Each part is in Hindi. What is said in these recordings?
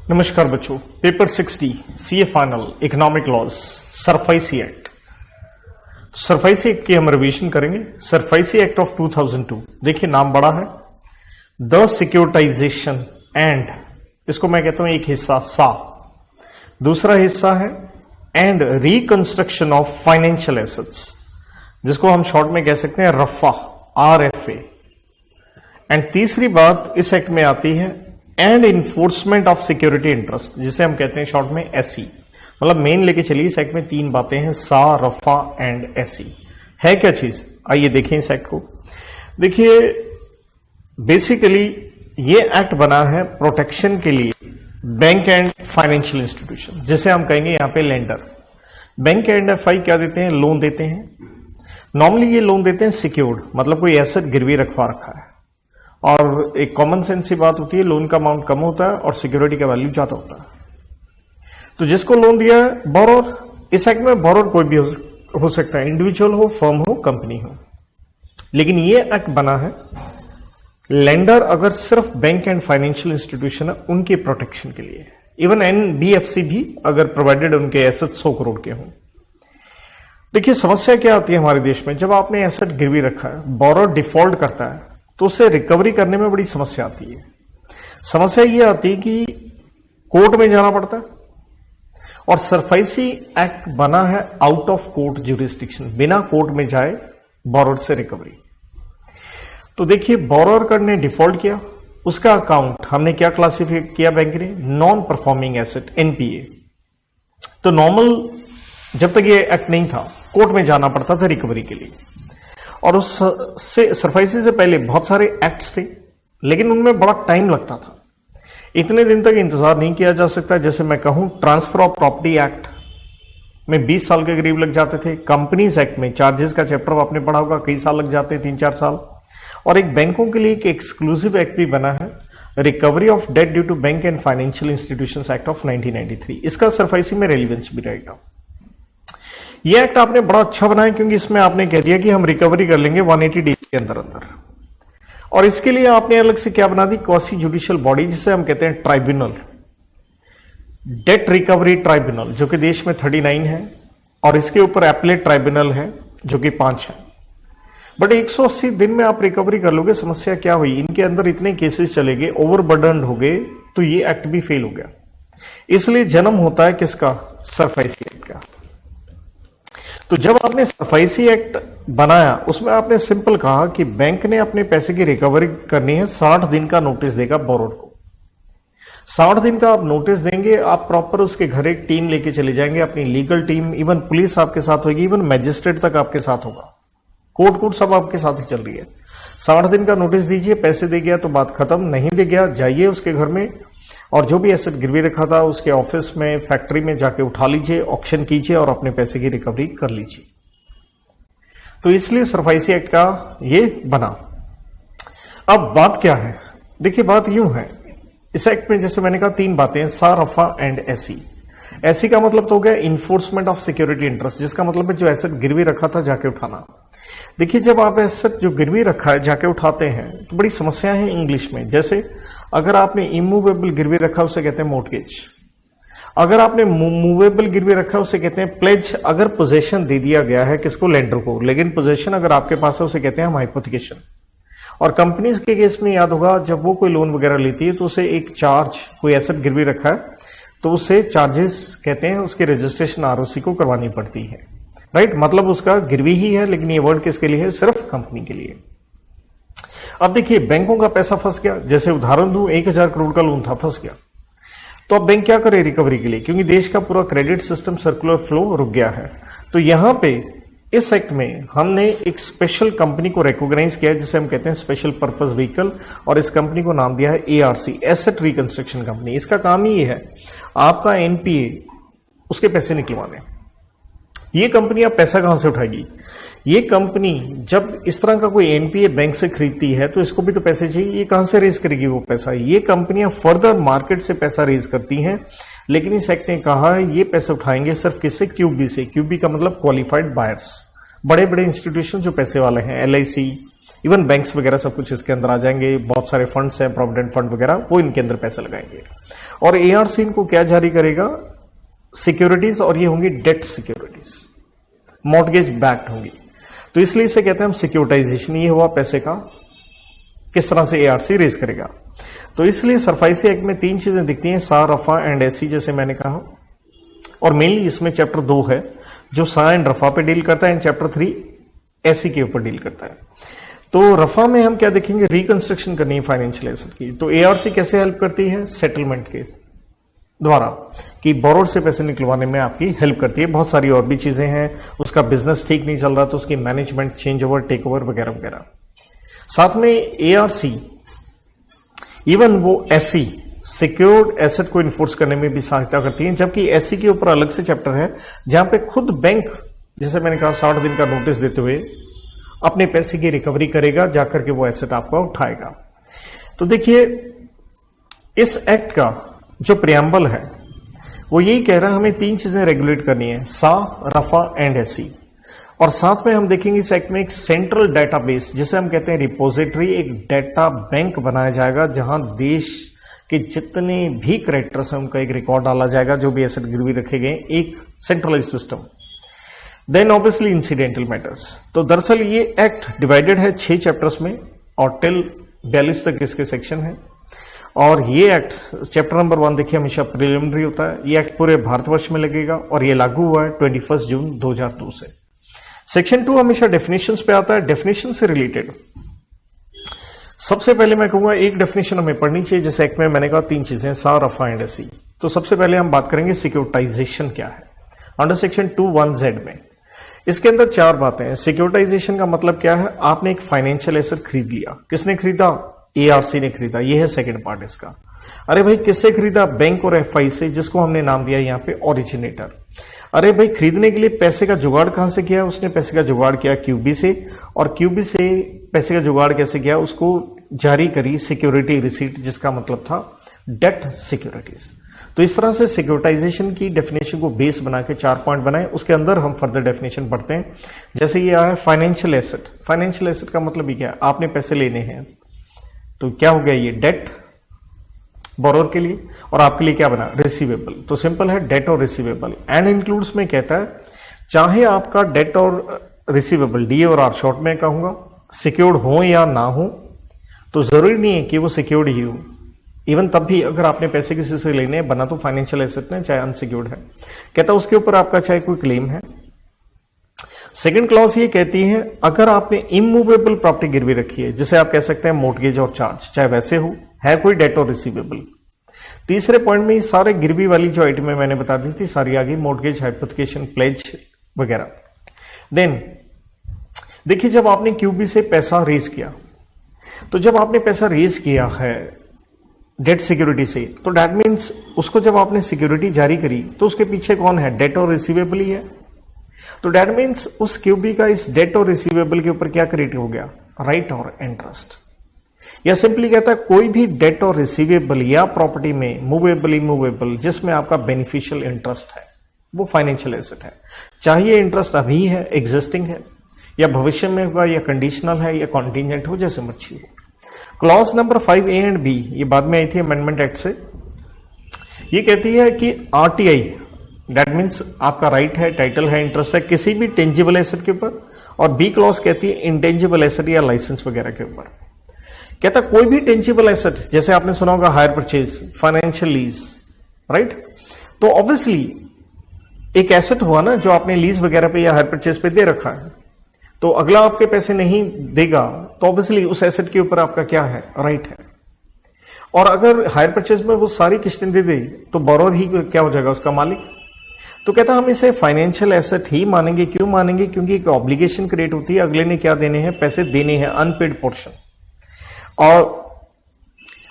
नमस्कार बच्चों, paper 60 CA final economic laws SARFAESI act. SARFAESI act की हम रिवीजन करेंगे। सरफाइसी एक्ट ऑफ 2002, देखिए नाम बड़ा है, द सिक्योरिटाइजेशन एंड, इसको मैं कहता हूं एक हिस्सा सा, दूसरा हिस्सा है and reconstruction of financial assets, जिसको हम शॉर्ट में कह सकते हैं रफा, RFA। एंड तीसरी बात इस एक्ट में आती है and enforcement of security interest, जिसे हम कहते हैं शॉर्ट में SE। मतलब मेन लेके चलिए, इस एक्ट में तीन बातें हैं, सा, रफा एंड SE। है क्या चीज, आइए देखें इस एक्ट को। देखिए बेसिकली ये एक्ट बना है प्रोटेक्शन के लिए बैंक एंड फाइनेंशियल इंस्टीट्यूशन, जिसे हम कहेंगे यहां पे लेंडर। बैंक एंड FI क्या देते हैं, लोन देते हैं। नॉर्मली ये लोन देते हैं सिक्योर्ड, मतलब कोई एसेट गिरवी रखवा रखा है, और एक कॉमन सेंस सी बात होती है, लोन का अमाउंट कम होता है और सिक्योरिटी का वैल्यू ज्यादा होता है। तो जिसको लोन दिया है बोरोर, इस एक्ट में बोरोर कोई भी हो सकता है, इंडिविजुअल हो, फर्म हो, कंपनी हो। लेकिन ये एक्ट बना है लेंडर अगर सिर्फ बैंक एंड फाइनेंशियल इंस्टीट्यूशन है उनके प्रोटेक्शन के लिए, इवन NBFC भी अगर प्रोवाइडेड उनके एसेट 100 करोड़ के हों। देखिए समस्या क्या आती है हमारे देश में, जब आपने एसेट गिरवी रखा है, बोरोर डिफॉल्ट करता है तो उससे रिकवरी करने में बड़ी समस्या आती है। समस्या ये आती है कि कोर्ट में जाना पड़ता है, और सरफाइसी एक्ट बना है आउट ऑफ कोर्ट ज्यूरिसडिक्शन, बिना कोर्ट में जाए बोरोर से रिकवरी। तो देखिए बोरोर ने डिफॉल्ट किया, उसका अकाउंट हमने क्या क्लासिफाई किया बैंक ने, नॉन परफॉर्मिंग एसेट NPA। तो नॉर्मल जब तक ये एक्ट नहीं था कोर्ट में जाना पड़ता था रिकवरी के लिए, और उस से सरफाइसी से पहले बहुत सारे एक्ट्स थे, लेकिन उनमें बड़ा टाइम लगता था। इतने दिन तक इंतजार नहीं किया जा सकता। जैसे मैं कहूं ट्रांसफर ऑफ प्रॉपर्टी एक्ट में 20 साल के करीब लग जाते थे। कंपनीज एक्ट में चार्जेस का चैप्टर आपने पढ़ा होगा, कई साल लग जाते हैं, 3-4 साल। और एक बैंकों के लिए एक एक्सक्लूसिव एक्ट भी बना है, recovery of debt due to bank and financial institutions act of 1993। इसका सरफाइसी में रेलिवेंस भी रहेगा। यह एक्ट आपने बड़ा अच्छा बनाया, क्योंकि इसमें आपने कह दिया कि हम रिकवरी कर लेंगे 180 डेज के अंदर अंदर। और इसके लिए आपने अलग से क्या बना दी, क्वासी जुडिशियल बॉडी, जिसे हम कहते हैं ट्राइब्यूनल, डेट रिकवरी ट्राइब्यूनल, जो कि देश में 39 है, और इसके ऊपर एपलेट ट्राइब्यूनल है जो कि 5 है। बट 180 दिन में आप रिकवरी कर लोगे। समस्या क्या हुई, इनके अंदर इतने केसेस चले गए, ओवरबर्डन हो गए, तो ये एक्ट भी फेल हो गया। इसलिए जन्म होता है किसका, सरफाइसी एक्ट का। तो जब आपने सरफाइसी एक्ट बनाया, उसमें आपने सिंपल कहा कि बैंक ने अपने पैसे की रिकवरी करनी है, 60 दिन का नोटिस देगा बोरोर को। 60 दिन का आप नोटिस देंगे, आप प्रॉपर उसके घर एक टीम लेके चले जाएंगे, अपनी लीगल टीम, इवन पुलिस आपके साथ होगी, इवन मैजिस्ट्रेट तक आपके साथ होगा, कोर्ट सब आपके साथ ही चल रही है। 60 दिन का नोटिस दीजिए, पैसे दे गया तो बात खत्म, नहीं दे गया जाइए उसके घर में, और जो भी एसेट गिरवी रखा था उसके ऑफिस में, फैक्ट्री में जाके उठा लीजिए, ऑक्शन कीजिए और अपने पैसे की रिकवरी कर लीजिए। तो इसलिए सरफाइसी एक्ट का ये बना। अब बात क्या है, देखिए बात यूं है, इस एक्ट में जैसे मैंने कहा तीन बातें हैं, सा, रफा एंड SE। SE का मतलब तो हो गया इन्फोर्समेंट ऑफ सिक्योरिटी इंटरेस्ट, जिसका मतलब है जो एसेट गिरवी रखा था जाके उठाना। देखिए जब आप एसेट जो गिरवी रखा है जाके उठाते हैं तो बड़ी समस्या है इंग्लिश में। जैसे अगर आपने इमूवेबल गिरवी रखा उसे कहते हैं मोर्टगेज, अगर आपने मूवेबल गिरवी रखा उसे कहते हैं प्लेज। अगर पोजेशन दे दिया गया है किसको, लेंडर को, लेकिन पोजेशन अगर आपके पास है उसे कहते हैं हम हाइपोथिकेशन। और कंपनीज के केस में याद होगा, जब वो कोई लोन वगैरह लेती है तो उसे एक चार्ज, कोई एसेट गिरवी रखा है तो उसे चार्जेस कहते हैं, उसके रजिस्ट्रेशन ROC को करवानी पड़ती है, राइट। मतलब उसका गिरवी ही है, लेकिन ये वर्ड किसके लिए है, सिर्फ कंपनी के लिए। अब देखिए बैंकों का पैसा फंस गया, जैसे उदाहरण दूं 1000 करोड़ का लोन था, फंस गया, तो अब बैंक क्या करे रिकवरी के लिए, क्योंकि देश का पूरा क्रेडिट सिस्टम, सर्कुलर फ्लो रुक गया है। तो यहां पे इस एक्ट में हमने एक स्पेशल कंपनी को रिकॉग्नाइज किया, जिसे हम कहते हैं स्पेशल पर्पस व्हीकल, और इस कंपनी को नाम दिया है ARC, एसेट रिकंस्ट्रक्शन कंपनी। इसका काम ही है आपका NPA उसके पैसे निकलवाने। ये कंपनी अब पैसा कहां से उठाएगी, ये कंपनी जब इस तरह का कोई NPA बैंक से खरीदती है तो इसको भी तो पैसे चाहिए, ये कहां से रेज करेगी वो पैसा। ये कंपनियां फर्दर मार्केट से पैसा रेज करती हैं, लेकिन इस एक्ट ने कहा है ये पैसे उठाएंगे सिर्फ किससे, QB से। QB का मतलब क्वालिफाइड बायर्स, बड़े बड़े इंस्टीट्यूशन जो पैसे वाले हैं, LIC, इवन बैंक्स वगैरह सब कुछ इसके अंदर आ जाएंगे, बहुत सारे फंड्स हैं, प्रोविडेंट फंड वगैरह, वो इनके अंदर पैसा लगाएंगे। और एआरसी इनको क्या जारी करेगा? सिक्योरिटीज, और ये होंगी डेट सिक्योरिटीज, मॉर्गेज बैक्ड होंगी। तो इसलिए इसे कहते हैं हम सिक्योरिटाइजेशन। ये हुआ पैसे का किस तरह से एआरसी रेज करेगा। तो इसलिए सरफाइसी एक्ट में 3 चीजें दिखती हैं, सा, रफा एंड एसी, जैसे मैंने कहा। और मेनली इसमें चैप्टर 2 है जो सा एंड रफा पे डील करता है, एंड चैप्टर 3 एसी के ऊपर डील करता है। तो रफा में हम क्या देखेंगे? रिकंस्ट्रक्शन करनी है फाइनेंशियल एसेट की। तो एआरसी कैसे हेल्प करती है? सेटलमेंट के द्वारा, कि बोरोड से पैसे निकलवाने में आपकी हेल्प करती है। बहुत सारी और भी चीजें हैं, उसका बिजनेस ठीक नहीं चल रहा तो उसकी management, change over, take over वगैरह वगैरह। साथ में एआरसी इवन वो एससी, सिक्योर्ड एसेट को इन्फोर्स करने में भी सहायता करती है, जबकि एससी के ऊपर अलग से चैप्टर है जहां पे खुद बैंक, जैसे मैंने कहा, 60 दिन का नोटिस देते हुए अपने पैसे की रिकवरी करेगा, जाकर के वो एसेट आपका उठाएगा। तो देखिए, इस एक्ट का जो प्रियम्बल है वो यही कह रहा है हमें 3 चीजें रेगुलेट करनी है, सा, रफा एंड एसी। और साथ में हम देखेंगे इस एक्ट में एक सेंट्रल डेटाबेस, जिसे हम कहते हैं रिपोजिटरी, एक डेटा बैंक बनाया जाएगा जहां देश के जितने भी क्रेडिटर्स हैं उनका एक रिकॉर्ड डाला जाएगा, जो भी एसेट गिरवी रखे गए, एक centralise system. Then obviously incidental matters. तो दरअसल ये एक्ट डिवाइडेड है 6 चैप्टर्स में, और टिल 42 तक इसके सेक्शन है। और ये एक्ट, चैप्टर नंबर 1 देखिए, हमेशा प्रिलिमिनरी होता है। ये एक्ट पूरे भारतवर्ष में लगेगा और ये लागू हुआ है 21 जून 2002 से। सेक्शन 2 हमेशा डेफिनेशंस पे आता है। डेफिनेशन से रिलेटेड सबसे पहले मैं कहूंगा एक डेफिनेशन हमें पढ़नी चाहिए, जैसे एक्ट में मैंने कहा 3 चीजें, सा, रफा एंड एसी। तो सबसे पहले हम बात करेंगे सिक्योरिटाइजेशन क्या है अंडर सेक्शन 2(1)(z) में। इसके अंदर 4 बातें हैं। सिक्योरिटाइजेशन का मतलब क्या है? आपने एक फाइनेंशियल एसेट खरीद लिया। किसने खरीदा? एआरसी ने खरीदा। ये है सेकंड पार्ट इसका। अरे भाई, किससे खरीदा? बैंक और एफआई से, जिसको हमने नाम दिया यहां पे ओरिजिनेटर। अरे भाई, खरीदने के लिए पैसे का जुगाड़ कहां से किया? उसने पैसे का जुगाड़ किया क्यूबी से, और क्यूबी से पैसे का जुगाड़ कैसे किया? उसको जारी करी सिक्योरिटी रिसीट, जिसका मतलब था डेट सिक्योरिटीज। तो इस तरह से सिक्योरिटाइजेशन की डेफिनेशन को बेस बना के 4 पॉइंट बनाए। उसके अंदर हम फर्दर डेफिनेशन पढ़ते हैं। जैसे ये है फाइनेंशियल एसेट। फाइनेंशियल एसेट का मतलब ही क्या है? आपने पैसे लेने हैं, तो क्या हो गया? ये डेट बोरोर के लिए, और आपके लिए क्या बना? रिसीवेबल। तो सिंपल है, डेट और रिसीवेबल। एंड इंक्लूड्स में कहता है चाहे आपका डेट और रिसीवेबल, डी और आर शॉर्ट में कहूंगा, सिक्योर्ड हो या ना हो, तो जरूरी नहीं है कि वो सिक्योर्ड ही हो। इवन तब भी अगर आपने पैसे किसी से लेने बना तो फाइनेंशियल एसेट में, चाहे अनसिक्योर्ड है, कहता उसके ऊपर आपका चाहे कोई क्लेम है। सेकंड क्लॉज ये कहती है अगर आपने इमूवेबल प्रॉपर्टी गिरवी रखी है, जिसे आप कह सकते हैं मोर्टगेज और चार्ज, चाहे वैसे हो, है कोई डेट और रिसीवेबल। तीसरे पॉइंट में ये सारे गिरवी वाली जो आइटमें मैंने बता दी थी सारी आ गई, मोर्टगेज, हाइपोथिकेशन, प्लेज वगैरह। देन देखिए, जब आपने क्यूबी से पैसा रेज किया, तो जब आपने पैसा रेज किया है डेट सिक्योरिटी से, तो डेट मीन्स उसको जब आपने सिक्योरिटी जारी करी तो उसके पीछे कौन है? डेट और रिसीवेबल ही है। तो डेट मीन्स उस क्यूबी का इस डेट और रिसीवेबल के ऊपर क्या क्रिएट हो गया? राइट और इंटरेस्ट। या सिंपली कहता है कोई भी डेट और रिसीवेबल या प्रॉपर्टी में मूवेबल, इमूवेबल, जिसमें आपका बेनिफिशियल इंटरेस्ट है, वो फाइनेंशियल एसेट है। चाहे इंटरेस्ट अभी है, एग्जिस्टिंग है, या भविष्य में होगा, या कंडीशनल है, या कॉन्टीजेंट हो, जैसे मर्जी हो। Clause number 5A and B, ये बाद में आई थी अमेंडमेंट एक्ट से। ये कहती है कि आरटीआई, दैट मीन्स आपका राइट है, टाइटल है, इंटरेस्ट है किसी भी टेंजिबल एसेट के ऊपर, और बी क्लॉज कहती है इंटेंजिबल एसेट या लाइसेंस वगैरह के ऊपर। कहता कोई भी टेंजिबल एसेट, जैसे आपने सुना होगा hire purchase, financial lease, right. तो ऑब्वियसली एक एसेट हुआ ना जो आपने लीज वगैरह पे या हायर परचेज पे दे रखा है, तो अगला आपके पैसे नहीं देगा तो ऑब्वियसली उस एसेट के ऊपर आपका क्या है? राइट है। और अगर हायर परचेज में वो सारी किस्तें दे दे तो बोरोर ही क्या हो जाएगा? उसका मालिक। तो कहता हम इसे फाइनेंशियल एसेट ही मानेंगे। क्यों मानेंगे? क्योंकि एक ऑब्लिगेशन क्रिएट होती है, अगले ने क्या देने हैं? पैसे देने हैं, अनपेड पोर्शन,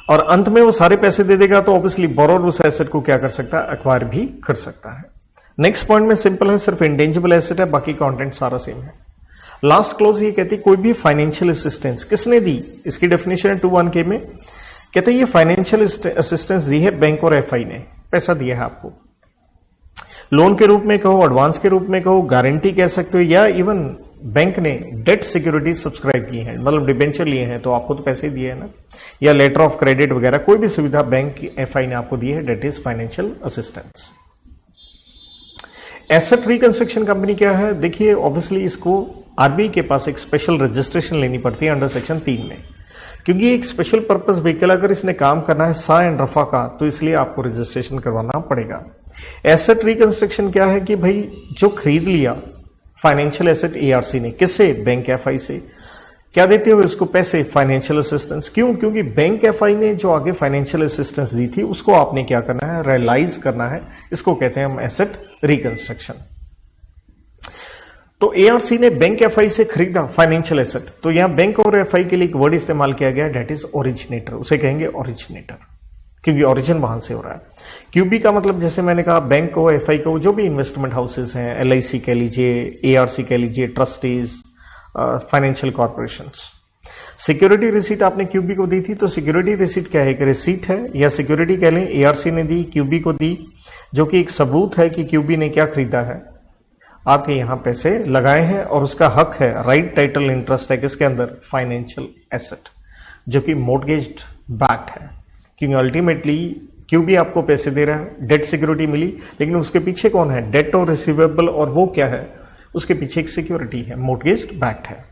और अंत में वो सारे पैसे दे देगा तो ऑब्वियसली बोरोर उस एसेट को क्या कर सकता है? एक्वायर भी कर सकता है। नेक्स्ट पॉइंट में सिंपल है, सिर्फ इंटेंजिबल एसेट है, बाकी कंटेंट सारा सेम है। लास्ट क्लोज ये कहती कोई भी फाइनेंशियल असिस्टेंस किसने दी? इसकी डेफिनेशन है 2(1)(k) में, कहते ये फाइनेंशियल असिस्टेंस दी है बैंक और एफआई ने, पैसा दिया है आपको, लोन के रूप में कहो, एडवांस के रूप में कहो, गारंटी कह सकते हो, या इवन बैंक ने डेट सिक्योरिटी सब्सक्राइब की है, मतलब डिबेंचर लिए हैं, तो आपको तो पैसे दिए हैं ना, या लेटर ऑफ क्रेडिट वगैरह कोई भी सुविधा बैंक एफआई ने आपको दी है, debt is financial assistance. Asset reconstruction company क्या है? देखिए ऑब्वियसली इसको आरबीआई के पास एक स्पेशल रजिस्ट्रेशन लेनी पड़ती है अंडर सेक्शन 3 में, क्योंकि एक स्पेशल पर्पस व्हीकल अगर इसने काम करना है सा एंड रफा का, तो इसलिए आपको रजिस्ट्रेशन करवाना पड़ेगा। एसेट रिकंस्ट्रक्शन क्या है कि भाई जो खरीद लिया फाइनेंशियल एसेट एआरसी ने, किससे? बैंक एफआई से, क्या देते हुए उसको पैसे? Financial assistance. क्यों? क्योंकि बैंक एफआई ने जो आगे फाइनेंशियल असिस्टेंस दी थी उसको आपने क्या करना है? रियलाइज करना है। इसको कहते हैं हम एसेट रिकंस्ट्रक्शन। तो एआरसी ने बैंक एफआई से खरीदा फाइनेंशियल एसेट, तो यहां बैंक और एफआई के लिए एक वर्ड इस्तेमाल किया गया, डेट इज ओरिजिनेटर। उसे कहेंगे ओरिजिनेटर, क्योंकि ओरिजिन वहां से हो रहा है। क्यूबी का मतलब जैसे मैंने कहा, बैंक को, एफआई को, जो भी इन्वेस्टमेंट हाउसेस हैं, एलआईसी कह लीजिए, एआरसी कह लीजिए, trustees, financial corporations. Security receipt आपने क्यूबी को दी थी, तो सिक्योरिटी रिसीट क्या है? एक रिसीट है, या सिक्योरिटी कह लें, एआरसी ने दी, क्यूबी को दी, जो कि एक सबूत है कि क्यूबी ने क्या खरीदा है, आपके यहां पैसे लगाए हैं, और उसका हक है, राइट टाइटल इंटरेस्ट है किसके अंदर? फाइनेंशियल एसेट, जो कि मोर्टगेज्ड बैक्ड है, क्योंकि अल्टीमेटली क्यूबी आपको पैसे दे रहा है, डेट सिक्योरिटी मिली, लेकिन उसके पीछे कौन है? डेट और रिसीवेबल, और वो क्या है? उसके पीछे एक सिक्योरिटी है, मोर्टगेज्ड बैक्ड है।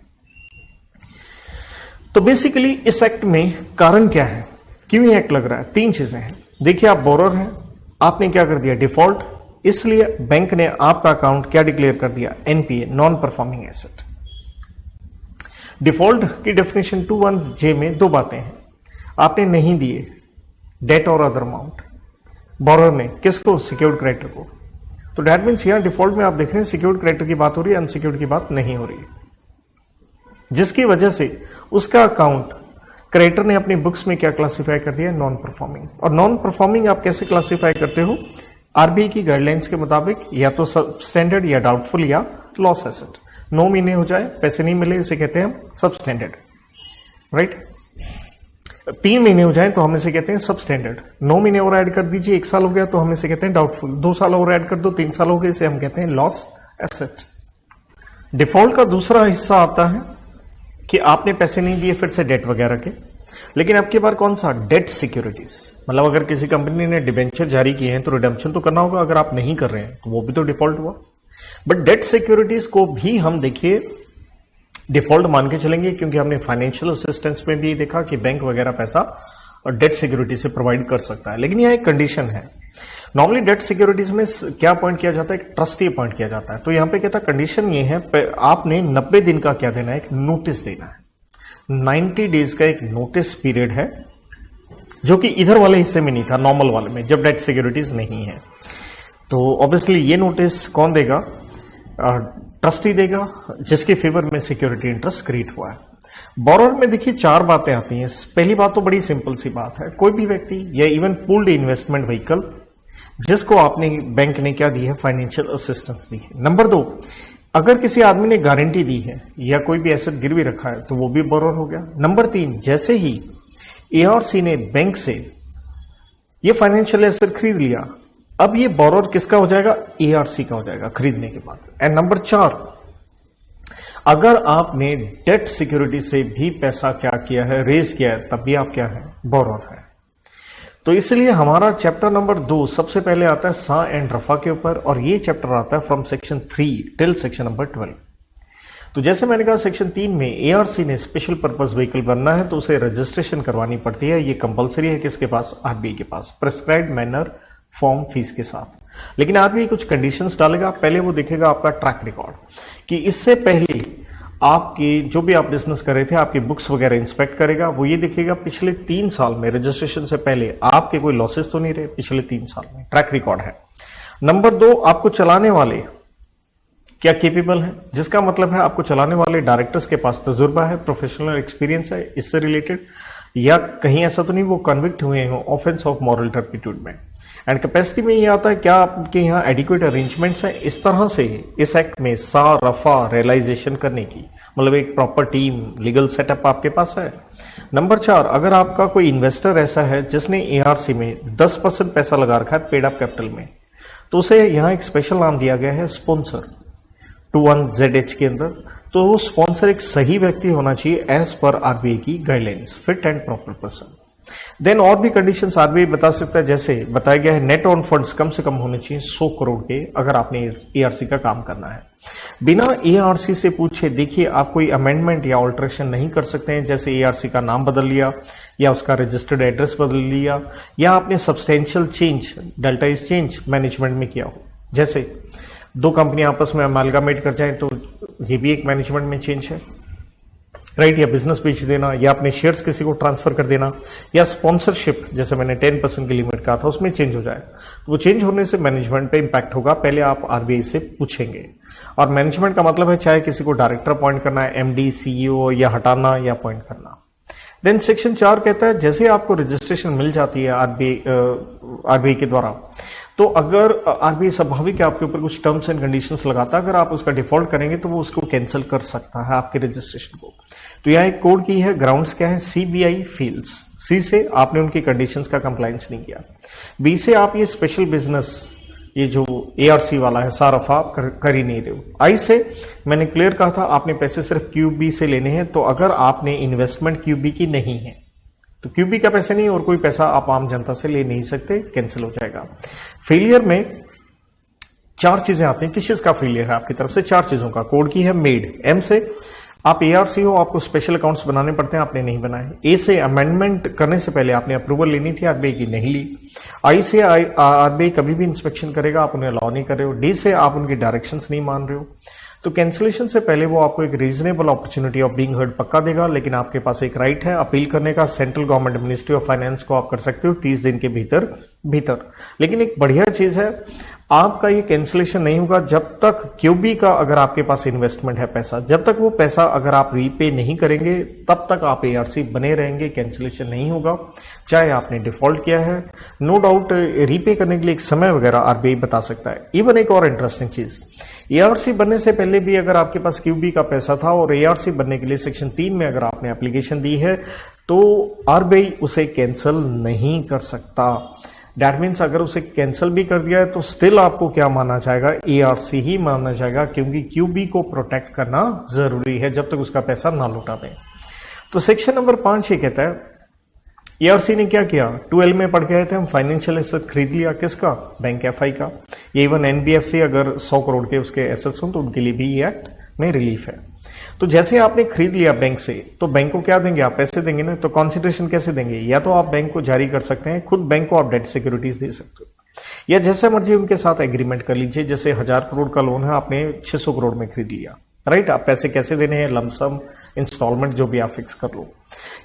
तो बेसिकली इस एक्ट में कारण क्या है, क्यों ये एक्ट लग रहा है? 3 चीजें हैं। देखिए आप बोरर हैं, आपने क्या कर दिया? डिफॉल्ट, इसलिए बैंक ने आपका अकाउंट क्या डिक्लेयर कर दिया? NPA, non performing asset. Default की डेफिनेशन 21J में 2 बातें हैं, आपने नहीं दिए डेट और अदर अमाउंट, बोरर ने किसको? सिक्योर्ड क्रेडिटर को। तो दैट मीन्स यहां डिफॉल्ट में आप देख रहे हैं सिक्योर्ड क्रेडिटर की बात हो रही है, अनसिक्योर्ड की बात नहीं हो रही है, जिसकी वजह से उसका अकाउंट क्रेडिटर ने अपनी बुक्स में क्या क्लासिफाई कर दिया? Non performing. और नॉन परफॉर्मिंग आप कैसे क्लासिफाई करते हो? आरबीआई की गाइडलाइंस के मुताबिक, या तो सबस्टैंडर्ड, या डाउटफुल, या लॉस एसेट। 9 महीने हो जाए पैसे नहीं मिले, इसे कहते हैं सबस्टैंडर्ड, राइट। 3 महीने हो जाए तो हम इसे कहते हैं सबस्टैंडर्ड। 9 महीने और ऐड कर दीजिए, 1 साल हो गया तो हम इसे कहते हैं डाउटफुल। 2 साल और ऐड कर दो, 3 साल हो गए, इसे हम कहते हैं लॉस एसेट। डिफॉल्ट का दूसरा हिस्सा आता है कि आपने पैसे नहीं दिए फिर से डेट वगैरह के, लेकिन आपके पास कौन सा? Debt securities. मतलब अगर किसी कंपनी ने डिबेंचर जारी किए हैं तो रिडेम्पशन तो करना होगा, अगर आप नहीं कर रहे हैं तो वो भी तो डिफॉल्ट हुआ। बट डेट सिक्योरिटीज को भी हम देखिए डिफॉल्ट मान के चलेंगे, क्योंकि हमने फाइनेंशियल असिस्टेंस में भी देखा कि बैंक वगैरह पैसा और डेट सिक्योरिटी से प्रोवाइड कर सकता है। लेकिन यह एक कंडीशन है, नॉर्मली डेट सिक्योरिटीज में क्या अपॉइंट किया जाता है? एक ट्रस्टी अपॉइंट किया जाता है। तो यहां पे कहता है कंडीशन ये है, आपने 90 दिन का क्या देना है? एक नोटिस देना है। 90 डेज का एक नोटिस पीरियड है, जो कि इधर वाले हिस्से में नहीं था, नॉर्मल वाले में, जब डेट सिक्योरिटीज नहीं है। तो ऑब्वियसली ये नोटिस कौन देगा? ट्रस्टी देगा, जिसके फेवर में सिक्योरिटी इंटरेस्ट क्रिएट हुआ है। बोरर में देखिए 4 बातें आती हैं। पहली बात तो बड़ी सिंपल सी बात है, कोई भी व्यक्ति या इवन पूल्ड इन्वेस्टमेंट व्हीकल जिसको आपने बैंक ने क्या दी है? फाइनेंशियल असिस्टेंस दी है। नंबर 2, अगर किसी आदमी ने गारंटी दी है या कोई भी एसेट गिरवी रखा है तो वो भी बोरर हो गया। नंबर 3, जैसे ही एआरसी ने बैंक से ये फाइनेंशियल एसेट खरीद लिया, अब ये बोरर किसका हो जाएगा? एआरसी का हो जाएगा खरीदने के बाद। एंड नंबर 4, अगर आपने डेट सिक्योरिटी से भी पैसा क्या किया है? रेज किया है, तब भी आप क्या है? बोरर है। तो इसलिए हमारा चैप्टर नंबर 2 सबसे पहले आता है सा एंड रफा के ऊपर, और ये चैप्टर आता है from section 3 till section number 12। तो जैसे मैंने कहा सेक्शन 3 में एआरसी ने स्पेशल पर्पस व्हीकल बनना है तो उसे रजिस्ट्रेशन करवानी पड़ती है। ये कंपलसरी है किसके पास? आरबीआई के पास, प्रेस्क्राइब्ड मैनर, फॉर्म, फीस के साथ। लेकिन आरबीआई कुछ कंडीशंस डालेगा। पहले वो देखेगा आपका ट्रैक रिकॉर्ड, कि इससे पहले आपकी जो भी आप बिजनेस कर रहे थे, आपकी बुक्स वगैरह इंस्पेक्ट करेगा। वो ये देखेगा पिछले 3 साल में रजिस्ट्रेशन से पहले आपके कोई लॉसेस तो नहीं रहे पिछले 3 साल में, ट्रैक रिकॉर्ड है। नंबर 2, आपको चलाने वाले क्या केपेबल है, जिसका मतलब है आपको चलाने वाले डायरेक्टर्स के पास तजुर्बा है, प्रोफेशनल एक्सपीरियंस है इससे रिलेटेड, या कहीं ऐसा तो नहीं वो कन्विक्ट हुए हो ऑफेंस ऑफ मॉरल टर्पिट्यूड में। एंड कैपेसिटी में ये आता है क्या आपके यहाँ एडिक्वेट अरेंजमेंट्स हैं इस तरह से इस एक्ट में सा रफा रियलाइजेशन करने की, मतलब एक प्रॉपर टीम लीगल सेटअप आपके पास है। नंबर 4, अगर आपका कोई इन्वेस्टर ऐसा है जिसने एआरसी में 10% पैसा लगा रखा है पेड अप कैपिटल में, तो उसे यहाँ एक स्पेशल नाम दिया गया है स्पॉन्सर 21ZH के अंदर, तो स्पॉन्सर एक सही व्यक्ति होना चाहिए एज पर आरबीआई की guidelines, fit and proper person. Then और भी कंडीशंस आरबीआई बता सकता है, जैसे बताया गया है नेट ऑन फंड्स कम से कम होने चाहिए 100 करोड़ के अगर आपने एआरसी का काम करना है। बिना एआरसी से पूछे देखिए आप कोई अमेंडमेंट या ऑल्टरेशन नहीं कर सकते हैं, जैसे एआरसी का नाम बदल लिया या उसका रजिस्टर्ड एड्रेस बदल लिया या आपने सब्सटेंशियल चेंज, डेल्टाइज चेंज मैनेजमेंट में किया हो, जैसे दो कंपनी आपस में अमालगामेट कर जाए तो ये भी एक मैनेजमेंट में चेंज है, राइट। या बिजनेस बेच देना या अपने शेयर्स किसी को ट्रांसफर कर देना या स्पॉन्सरशिप, जैसे मैंने 10% की लिमिट कहा था, उसमें चेंज हो जाए, तो वो चेंज होने से मैनेजमेंट पे इंपैक्ट होगा, पहले आप आरबीआई से पूछेंगे। और मैनेजमेंट का मतलब है चाहे किसी को डायरेक्टर अपॉइंट करना है, एमडी, सीईओ, या हटाना या अपॉइंट करना। देन सेक्शन 4 कहता है जैसे आपको रजिस्ट्रेशन मिल जाती है आरबीआई के द्वारा, तो अगर आरबीआई स्वाभाविक आपके ऊपर कुछ टर्म्स एंड कंडीशंस लगाता है, अगर आप उसका डिफॉल्ट करेंगे तो वो उसको कैंसिल कर सकता है आपके रजिस्ट्रेशन को। तो यहाँ एक कोड की है, ग्राउंड्स क्या है, सीबीआई फील्ड्स। सी से आपने उनकी कंडीशंस का कंप्लायंस नहीं किया, बी से आप ये स्पेशल बिजनेस, ये जो एआरसी वाला है सारफ आप कर ही नहीं रहे हो। आई से मैंने क्लियर कहा था आपने पैसे सिर्फ क्यूबी से लेने हैं, तो अगर आपने इन्वेस्टमेंट क्यूबी की नहीं है तो क्यूबी का पैसा नहीं और कोई पैसा आप आम जनता से ले नहीं सकते, कैंसिल हो जाएगा। फेलियर में 4 चीजें आती हैं, किस चीज का फेलियर है आपकी तरफ से, 4 चीजों का। कोड की है मेड, एम से आप एआरसी हो, आपको स्पेशल अकाउंट्स बनाने पड़ते हैं, आपने नहीं बनाए। ए से अमेंडमेंट करने से पहले आपने अप्रूवल लेनी थी, आरबीआई की नहीं ली। आई से आरबीआई कभी भी इंस्पेक्शन करेगा, आप उन्हें अलाउ नहीं कर रहे हो। डी से आप उनकी डायरेक्शंस नहीं मान रहे हो, तो कैंसिलेशन से पहले वो आपको एक reasonable opportunity of being heard पक्का देगा, लेकिन आपके पास एक राइट है अपील करने का। Central government ministry of finance को आप कर सकते हो 30 दिन के भीतर। लेकिन एक बढ़िया चीज है, आपका ये कैंसिलेशन नहीं होगा जब तक क्यूबी का अगर आपके पास इन्वेस्टमेंट है पैसा, जब तक वो पैसा अगर आप रीपे नहीं करेंगे तब तक आप एआरसी बने रहेंगे, कैंसिलेशन नहीं होगा चाहे आपने डिफॉल्ट किया है। नो डाउट रीपे करने के लिए एक समय वगैरह आरबीआई बता सकता है। इवन एक और इंटरेस्टिंग चीज, एआरसी बनने से पहले भी अगर आपके पास क्यूबी का पैसा था और एआरसी बनने के लिए सेक्शन 3 में अगर आपने एप्लीकेशन दी है तो आरबीआई उसे कैंसिल नहीं कर सकता। दैट मीन्स अगर उसे कैंसिल भी कर दिया है तो स्टिल आपको क्या माना जाएगा, एआरसी ही माना जाएगा, क्योंकि क्यूबी को प्रोटेक्ट करना जरूरी है जब तक उसका पैसा ना लौटा दें। तो सेक्शन नंबर 5 ये कहता है एआरसी ने क्या किया, 2L में पढ़ के आए थे हम, फाइनेंशियल एसेट खरीद लिया, किसका, बैंक एफआई का। ये इवन एनबीएफसी अगर 100 करोड़ के उसके एसेट्स हो तो उनके लिए भी ये एक्ट में रिलीफ है। तो जैसे आपने खरीद लिया बैंक से, तो बैंक को क्या देंगे, आप पैसे देंगे ना, तो कंसिडरेशन कैसे देंगे, या तो आप बैंक को जारी कर सकते हैं, खुद बैंक को आप डेट सिक्योरिटीज दे सकते हो, या जैसे मर्जी उनके साथ एग्रीमेंट कर लीजिए। जैसे 1000 करोड़ का लोन है, आपने 600 करोड़ में खरीद लिया, राइट। आप पैसे कैसे देने हैं, लमसम, इंस्टॉलमेंट, जो भी आप फिक्स कर लो।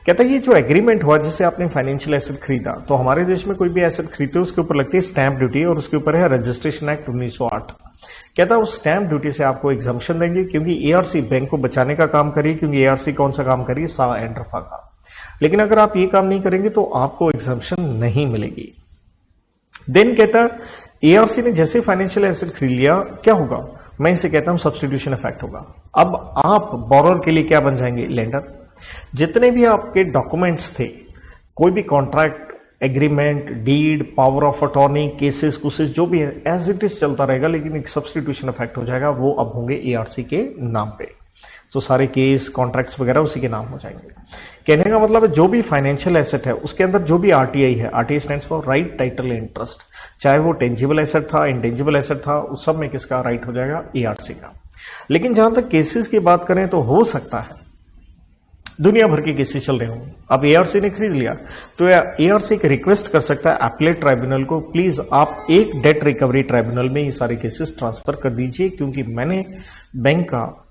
कहता है ये जो एग्रीमेंट हुआ जिससे आपने फाइनेंशियल एसेट खरीदा, तो हमारे देश में कोई भी एसेट खरीदते हो उसके ऊपर लगती है स्टैंप ड्यूटी और उसके ऊपर है रजिस्ट्रेशन एक्ट 1908। कहता है उस स्टैंप ड्यूटी से आपको एग्जम्पशन देंगे, क्योंकि एआरसी बैंक को बचाने का काम करिए, क्योंकि एआरसी कौन सा काम करिए, सा एंड रफा का। लेकिन अगर आप ये काम नहीं करेंगे तो आपको एग्जम्पशन नहीं मिलेगी। देन कहता है एआरसी ने जैसे फाइनेंशियल एसेट खरीद लिया, क्या होगा, मैं इसे कहता हूं सब्स्टिट्यूशन इफेक्ट होगा। अब आप बोरोर के लिए क्या बन जाएंगे, लेंडर। जितने भी आपके डॉक्यूमेंट्स थे, कोई भी contract, agreement, deed, power of attorney, cases कुसेस जो भी है एज इट इज चलता रहेगा, लेकिन एक सब्स्टिट्यूशन इफेक्ट हो जाएगा, वो अब होंगे एआरसी के नाम पे। तो सारे केस, कॉन्ट्रैक्ट्स वगैरह उसी के नाम हो जाएंगे। कहने का मतलब है जो भी फाइनेंशियल एसेट है उसके अंदर जो भी आरटीआई है, RTI stands for right title interest, चाहे वो टेंजिबल एसेट था, इंटेंजिबल एसेट था, उस सब में किसका राइट हो जाएगा, एआरसी का। लेकिन जहां तक केसेस की बात करें तो हो सकता है दुनिया भर के केसेस चल रहे हों, अब एआरसी ने खरीद लिया तो एआरसी एक रिक्वेस्ट कर सकता है एपलेट ट्राइब्यूनल को, प्लीज आप एक डेट रिकवरी ट्राइब्यूनल में ये सारे केसेस ट्रांसफर कर दीजिए, क्योंकि मैंने बैंक का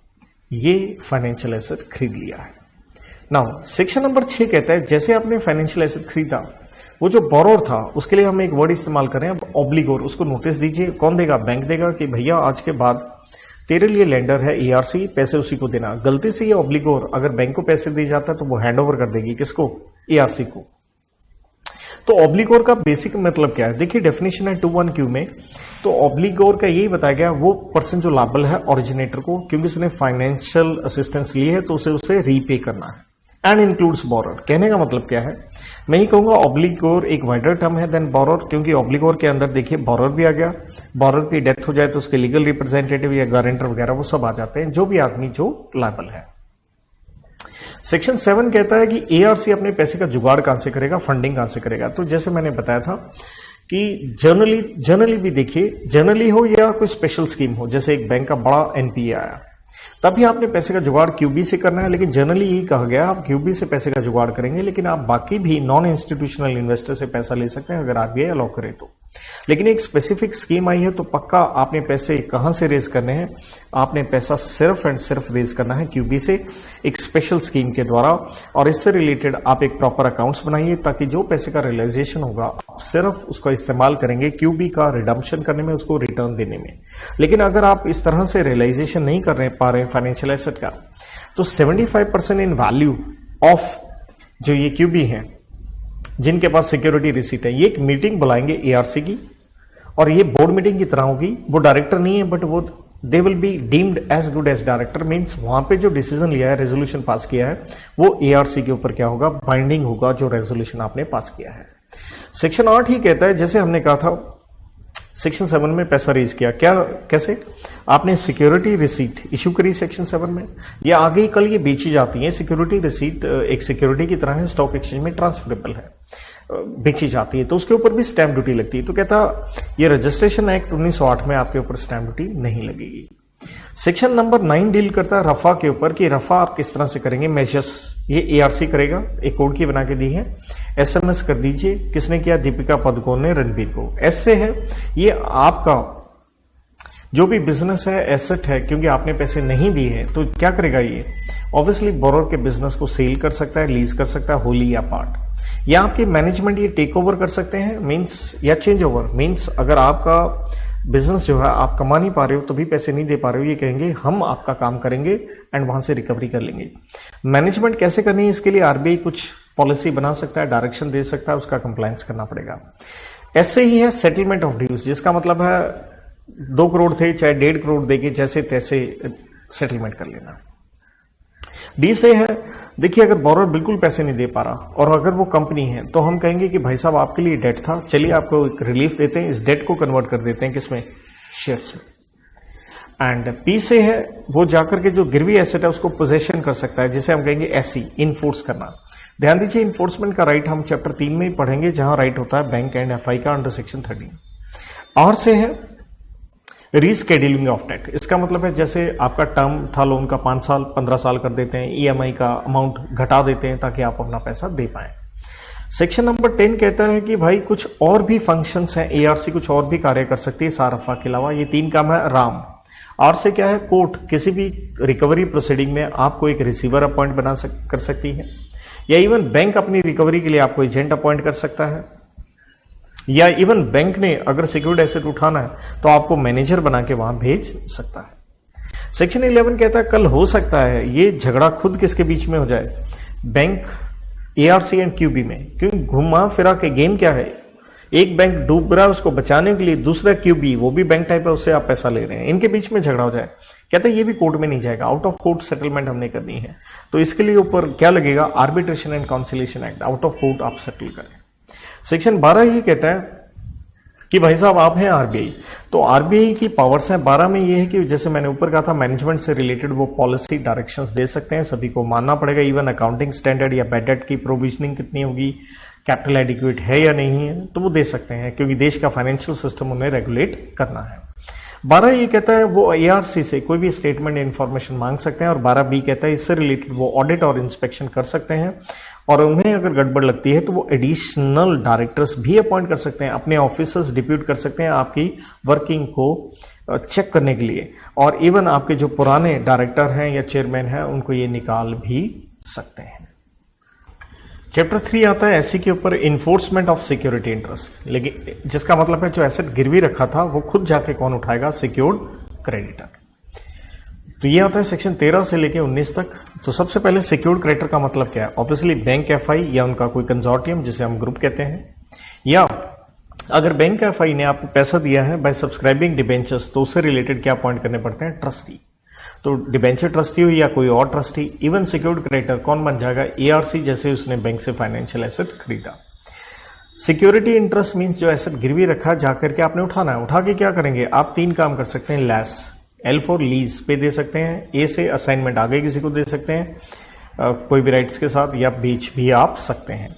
ये फाइनेंशियल एसेट खरीद लिया है। नाउ सेक्शन नंबर 6 कहता है जैसे आपने फाइनेंशियल एसेट खरीदा, वो जो बोरोर था उसके लिए हम एक वर्ड इस्तेमाल करें, अब ऑब्लिगोर, उसको नोटिस दीजिए। कौन देगा, बैंक देगा कि भैया आज के बाद तेरे लिए लेंडर है एआरसी, पैसे उसी को देना। गलती से ये ऑब्लिगोर अगर बैंक को पैसे दिए जाता है तो वो हैंड ओवर कर देगी, किसको, एआरसी को। तो ऑब्लिगोर का बेसिक मतलब क्या है, देखिए डेफिनेशन है 21Q में, तो ऑब्लिगोर का यही बताया गया, वो पर्सन जो लायबल है ओरिजिनेटर को, क्योंकि उसने फाइनेंशियल असिस्टेंस ली है तो उसे रीपे करना है, एंड इंक्लूड्स बोरर। कहने का मतलब क्या है, मैं ही कहूंगा ऑब्लिगोर एक वाइडर टर्म है देन बोरर, क्योंकि ऑब्लिगोर के अंदर देखिए बोरर भी आ गया, बोरर की डेथ हो जाए तो उसके लीगल रिप्रेजेंटेटिव या गारंटर वगैरह वो सब आ जाते हैं, जो भी आदमी जो लायबल है। सेक्शन 7 कहता है कि एआरसी अपने पैसे का जुगाड़ कहां से करेगा, फंडिंग कहां से करेगा। तो जैसे मैंने बताया था कि जनरली भी देखिए, जनरली हो या कोई स्पेशल स्कीम हो, जैसे एक बैंक का बड़ा एनपीए आया तभी आपने पैसे का जुगाड़ क्यूबी से करना है, लेकिन जनरली यही कहा गया आप क्यूबी से पैसे का जुगाड़ करेंगे, लेकिन आप बाकी भी नॉन इंस्टीट्यूशनल इन्वेस्टर से पैसा ले सकते हैं अगर आरबीआई अलाउ करे तो। लेकिन एक स्पेसिफिक स्कीम आई है तो पक्का आपने पैसे कहां से रेज करने हैं, आपने पैसा सिर्फ एंड सिर्फ रेज करना है क्यूबी से, एक स्पेशल स्कीम के द्वारा। और इससे रिलेटेड आप एक प्रॉपर अकाउंट्स बनाइए ताकि जो पैसे का रियलाइजेशन होगा आप सिर्फ उसका इस्तेमाल करेंगे क्यूबी का रिडम्पशन करने में, उसको रिटर्न देने में। लेकिन अगर आप इस तरह से रियलाइजेशन नहीं कर पा रहे फाइनेंशियल एसेट का, तो 75% इन वैल्यू ऑफ जो ये क्यूबी है जिनके पास सिक्योरिटी रिसीट है, ये एक मीटिंग बुलाएंगे एआरसी की, और ये बोर्ड मीटिंग की तरह होगी। वो डायरेक्टर नहीं है बट वो they will be deemed as good as director, means वहां पे जो डिसीजन लिया है, रेजोल्यूशन पास किया है, वो एआरसी के ऊपर क्या होगा, बाइंडिंग होगा जो रेजोल्यूशन आपने पास किया है। सेक्शन 8 ही कहता है, जैसे हमने कहा था सेक्शन 7 में पैसा रेज किया, क्या कैसे आपने सिक्योरिटी रिसीट इशू करी सेक्शन 7 में, या आगे कल ये बेची जाती है। सिक्योरिटी रिसीट एक सिक्योरिटी की तरह है, स्टॉक एक्सचेंज में ट्रांसफरेबल है, बेची जाती है, तो उसके ऊपर भी स्टैंप ड्यूटी लगती है। तो कहता ये रजिस्ट्रेशन एक्ट 1908 में आपके ऊपर स्टैंप ड्यूटी नहीं लगेगी। सेक्शन नंबर 9 डील करता है रफा के ऊपर कि रफा आप किस तरह से करेंगे, मेजर्स ये एआरसी करेगा, एक कोड की बना के दी है, एसएमएस कर दीजिए। किसने किया, दीपिका पादुकोण ने रणबीर को। ऐसे है ये आपका जो भी बिजनेस है, एसेट है, क्योंकि आपने पैसे नहीं दिए हैं तो क्या करेगा ये, ऑब्वियसली बोरोर के बिजनेस को सेल कर सकता है, लीज कर सकता है होली या पार्ट, या आपकी मैनेजमेंट ये टेक ओवर कर सकते हैं मींस, या चेंज ओवर मींस अगर आपका बिजनेस जो है आप कमा नहीं पा रहे हो तो भी पैसे नहीं दे पा रहे हो, ये कहेंगे हम आपका काम करेंगे एंड वहां से रिकवरी कर लेंगे। मैनेजमेंट कैसे करनी है, इसके लिए आरबीआई कुछ पॉलिसी बना सकता है, डायरेक्शन दे सकता है, उसका कंप्लायंस करना पड़ेगा। ऐसे ही है सेटलमेंट ऑफ ड्यूज, जिसका मतलब है 2 करोड़ थे चाहे 1.5 करोड़ देके जैसे तैसे सेटलमेंट कर लेना। डी से है, देखिए अगर बोरोर बिल्कुल पैसे नहीं दे पा रहा और अगर वो कंपनी है तो हम कहेंगे कि भाई साहब आपके लिए डेट था, चलिए आपको एक रिलीफ देते हैं, इस डेट को कन्वर्ट कर देते हैं किसमें, शेयर्स में। एंड पी से है, वो जाकर के जो गिरवी एसेट है उसको पोजेशन कर सकता है, जिसे हम कहेंगे एसई, इनफोर्स करना। ध्यान दीजिए इन्फोर्समेंट का राइट हम चैप्टर 3 में ही पढ़ेंगे, जहां राइट होता है बैंक एंड एफआई का अंडर सेक्शन 13। और से है रीस्केड्यूलिंग ऑफ डेट, इसका मतलब है जैसे आपका टर्म था लोन का 5 साल 15 साल कर देते हैं, ईएमआई का अमाउंट घटा देते हैं ताकि आप अपना पैसा दे पाए। सेक्शन नंबर 10 कहता है कि भाई कुछ और भी फंक्शंस हैं, एआरसी कुछ और भी कार्य कर सकती है सारफा के अलावा। ये 3 काम है राम। और से क्या है, कोर्ट किसी भी रिकवरी प्रोसीडिंग में आपको एक रिसीवर अपॉइंट कर सकती है, या इवन बैंक अपनी रिकवरी के लिए आपको एजेंट अपॉइंट कर सकता है, या इवन बैंक ने अगर सिक्योर्ड एसेट उठाना है तो आपको मैनेजर बना के वहां भेज सकता है। सेक्शन 11 कहता है कल हो सकता है ये झगड़ा खुद किसके बीच में हो जाए, बैंक, एआरसी एंड क्यूबी में, क्योंकि घुमा फिरा के गेम क्या है, एक बैंक डूब रहा है उसको बचाने के लिए दूसरा क्यूबी, वो भी बैंक टाइप है, उससे आप पैसा ले रहे हैं, इनके बीच में झगड़ा हो जाए, कहते हैं ये भी कोर्ट में नहीं जाएगा, आउट ऑफ कोर्ट सेटलमेंट हमने करनी है, तो इसके लिए ऊपर क्या लगेगा, arbitration and conciliation act, out of court आप सेटल करें। सेक्शन 12 ये कहता है कि भाई साहब आप हैं आरबीआई, तो आरबीआई की पावर्स हैं 12 में, ये है कि जैसे मैंने ऊपर कहा था मैनेजमेंट से रिलेटेड वो पॉलिसी डायरेक्शंस दे सकते हैं, सभी को मानना पड़ेगा, इवन अकाउंटिंग स्टैंडर्ड या बैड डेट की प्रोविजनिंग कितनी होगी, कैपिटल एडिक्वेट है या नहीं है, तो वो दे सकते हैं, क्योंकि देश का फाइनेंशियल सिस्टम उन्हें रेगुलेट करना है। 12 ये कहता है वो एआरसी से कोई भी स्टेटमेंट इंफॉर्मेशन मांग सकते हैं, और 12 कहता है इससे रिलेटेड वो ऑडिट और इंस्पेक्शन कर सकते हैं, और उन्हें अगर गड़बड़ लगती है तो वो एडिशनल डायरेक्टर्स भी अपॉइंट कर सकते हैं, अपने ऑफिसर्स डिप्यूट कर सकते हैं आपकी वर्किंग को चेक करने के लिए, और इवन आपके जो पुराने डायरेक्टर हैं या चेयरमैन हैं उनको ये निकाल भी सकते हैं। चैप्टर 3 आता है एससी के ऊपर, इन्फोर्समेंट ऑफ सिक्योरिटी इंटरेस्ट, लेकिन जिसका मतलब है जो एसेट गिरवी रखा था वो खुद जाके कौन उठाएगा, सिक्योर्ड क्रेडिटर। तो ये आता है सेक्शन 13 से लेके 19 तक। तो सबसे पहले सिक्योर्ड क्रेडिटर का मतलब क्या है, ऑब्वियसली बैंक एफआई या उनका कोई कंसोर्टियम जिसे हम ग्रुप कहते हैं, या अगर बैंक एफआई ने आपको पैसा दिया है बाय सब्सक्राइबिंग डिबेंचर्स तो उससे रिलेटेड क्या अपॉइंट करने पड़ते हैं, ट्रस्टी। तो डिबेंचर ट्रस्टी हो या कोई और ट्रस्टी, इवन सिक्योर्ड क्रेडिटर कौन बन जाएगा? एआरसी, जैसे उसने बैंक से फाइनेंशियल एसेट खरीदा। सिक्योरिटी इंटरेस्ट मींस जो एसेट गिरवी रखा जाकर के आपने उठाना है। उठा के क्या करेंगे आप? 3 काम कर सकते हैं। लैस, एल फॉर लीज पे दे सकते हैं, ए से असाइनमेंट आगे किसी को दे सकते हैं कोई भी राइट्स के साथ, या बेच भी आप सकते हैं।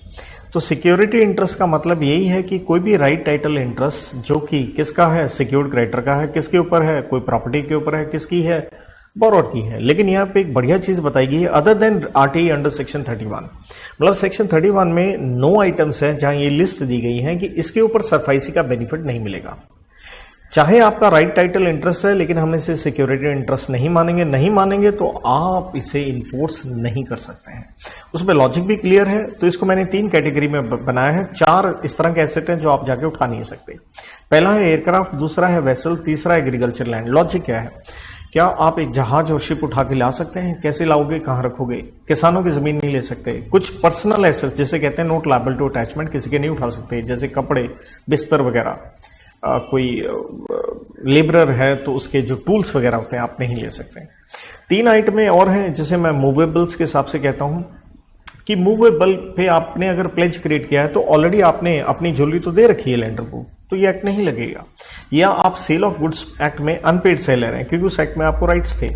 तो सिक्योरिटी इंटरेस्ट का मतलब यही है कि कोई भी राइट टाइटल इंटरेस्ट जो कि किसका है? सिक्योर्ड क्रेडिटर का है। किसके ऊपर है? कोई प्रॉपर्टी के ऊपर है। किसकी है? बोरोर की है। लेकिन यहां पे एक बढ़िया चीज बताई गई है, other than RTE under section 31। मतलब सेक्शन 31 में 9 आइटम्स हैं जहां ये लिस्ट दी गई है कि इसके ऊपर सरफाइसी का बेनिफिट नहीं मिलेगा। चाहे आपका राइट टाइटल इंटरेस्ट है, लेकिन हम इसे सिक्योरिटी इंटरेस्ट नहीं मानेंगे तो आप इसे इन्फोर्स नहीं कर सकते हैं। उसमें लॉजिक भी क्लियर है। तो इसको मैंने 3 कैटेगरी में बनाया है। 4 इस तरह के एसेट हैं जो आप जाके उठा नहीं सकते। पहला है एयरक्राफ्ट, दूसरा है वेसल, तीसरा एग्रीकल्चर लैंड। लॉजिक क्या है? क्या आप एक जहाज और शिप उठा के ला सकते हैं? कैसे लाओगे? कहां रखोगे? किसानों की जमीन नहीं ले सकते। कुछ पर्सनल एसेट्स जिसे कहते हैं नोट लायबल टू अटैचमेंट, किसी के नहीं उठा सकते, जैसे कपड़े, बिस्तर वगैरह। कोई लेबरर है तो उसके जो टूल्स वगैरह होते हैं आप नहीं ले सकते। 3 आइटम और हैं जिसे मैं मूवेबल्स के हिसाब से कहता हूं कि मूवेबल पे आपने अगर प्लेज क्रिएट किया है तो ऑलरेडी आपने अपनी ज्वेलरी तो दे रखी है लेंडर को, तो ये एक्ट नहीं लगेगा। या आप सेल ऑफ गुड्स एक्ट में अनपेड सेलर हैं क्योंकि उस एक्ट में आपको राइट्स थे।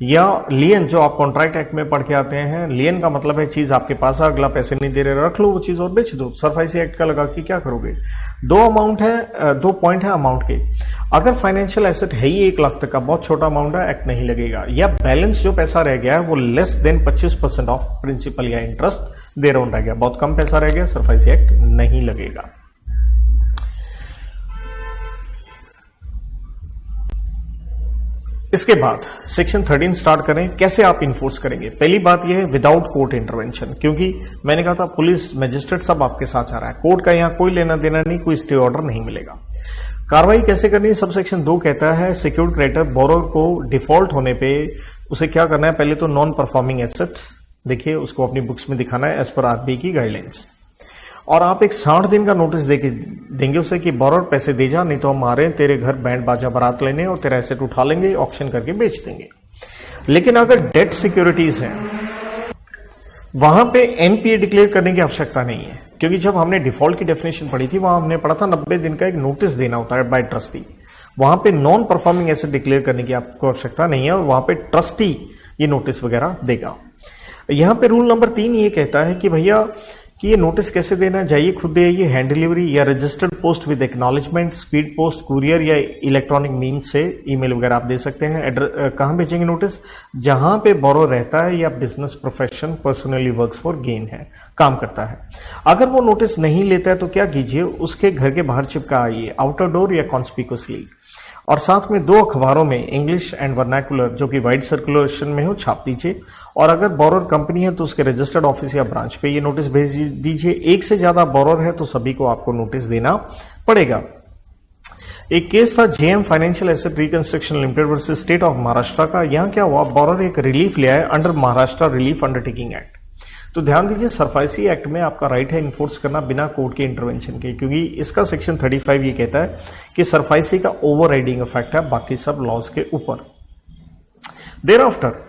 या लियन जो आप कॉन्ट्रैक्ट एक्ट में पढ़ के आते हैं, लियन का मतलब है चीज आपके पास है, अगला पैसे नहीं दे रहे, रख लो वो चीज और बेच दो। सरफाइसी एक्ट का लगा कि क्या करोगे? 2 पॉइंट है अमाउंट के। अगर फाइनेंशियल एसेट है ही 1 लाख तक का, बहुत छोटा अमाउंट है, एक्ट नहीं लगेगा। या बैलेंस जो पैसा रह गया है वो लेस देन 25% ऑफ प्रिंसिपल या इंटरेस्ट दे रहा रह गया, बहुत कम पैसा रह गया, सरफाइसी एक्ट नहीं लगेगा। इसके बाद सेक्शन 13 स्टार्ट करें। कैसे आप इन्फोर्स करेंगे? पहली बात यह है विदाउट कोर्ट इंटरवेंशन, क्योंकि मैंने कहा था पुलिस, मैजिस्ट्रेट सब आपके साथ आ रहा है। कोर्ट का यहां कोई लेना देना नहीं, कोई स्टे ऑर्डर नहीं मिलेगा। कार्रवाई कैसे करनी है? सब सेक्शन 2 कहता है सिक्योर्ड क्रेडिटर बोरोर को डिफॉल्ट होने पे उसे क्या करना है? पहले तो नॉन परफॉर्मिंग एसेट, देखिए उसको अपनी बुक्स में दिखाना है एज पर आरबीआई की गाइडलाइंस। और आप एक 60 दिन का नोटिस देंगे उसे कि बोरोर पैसे दे जा, नहीं तो हम आ रहे हैं तेरे घर बैंड बाजा बारात लेने और तेरा एसेट उठा लेंगे, ऑक्शन करके बेच देंगे। लेकिन अगर डेट सिक्योरिटीज हैं वहां पे एनपीए डिक्लेयर करने की आवश्यकता नहीं है, क्योंकि जब हमने डिफॉल्ट की डेफिनेशन पढ़ी थी वहां हमने पढ़ा था 90 दिन का एक नोटिस देना होता है बाय ट्रस्टी। वहां पे नॉन परफॉर्मिंग एसेट डिक्लेयर करने की आपको आवश्यकता नहीं है और वहां पे ट्रस्टी ये नोटिस वगैरह देगा। यहां पे रूल नंबर 3 ये कहता है कि भैया कि ये नोटिस कैसे देना है, जाइए खुद दे, ये हैंड डिलीवरी या registered post with acknowledgement, speed post, courier या इलेक्ट्रॉनिक मीन्स से ईमेल वगैरह आप दे सकते हैं। कहां भेजेंगे नोटिस? जहां पे बोरो रहता है या business profession personally works for gain है, काम करता है। अगर वो नोटिस नहीं लेता है तो क्या कीजिए, उसके घर के बाहर चिपका आइए, आउटर डोर या कॉन्स्पिक्यूअसली, और साथ में 2 अखबारों में इंग्लिश एंड वर्नाकुलर जो कि वाइड सर्कुलेशन में हो छाप दीजिए। और अगर बोरोर कंपनी है तो उसके रजिस्टर्ड ऑफिस या ब्रांच पे ये नोटिस भेज दीजिए। एक से ज्यादा बोरोर है तो सभी को आपको नोटिस देना पड़ेगा। एक केस था JM financial asset reconstruction limited versus state of Maharashtra का। यहां क्या हुआ, बोरोर एक रिलीफ लिया है under Maharashtra relief undertaking act. तो ध्यान दीजिए सरफाइसी एक्ट में आपका राइट है इन्फोर्स करना बिना कोर्ट के इंटरवेंशन के, क्योंकि इसका सेक्शन 35 ये कहता है कि सरफाइसी का ओवरराइडिंग इफेक्ट है बाकी सब लॉज के ऊपर। देयर आफ्टर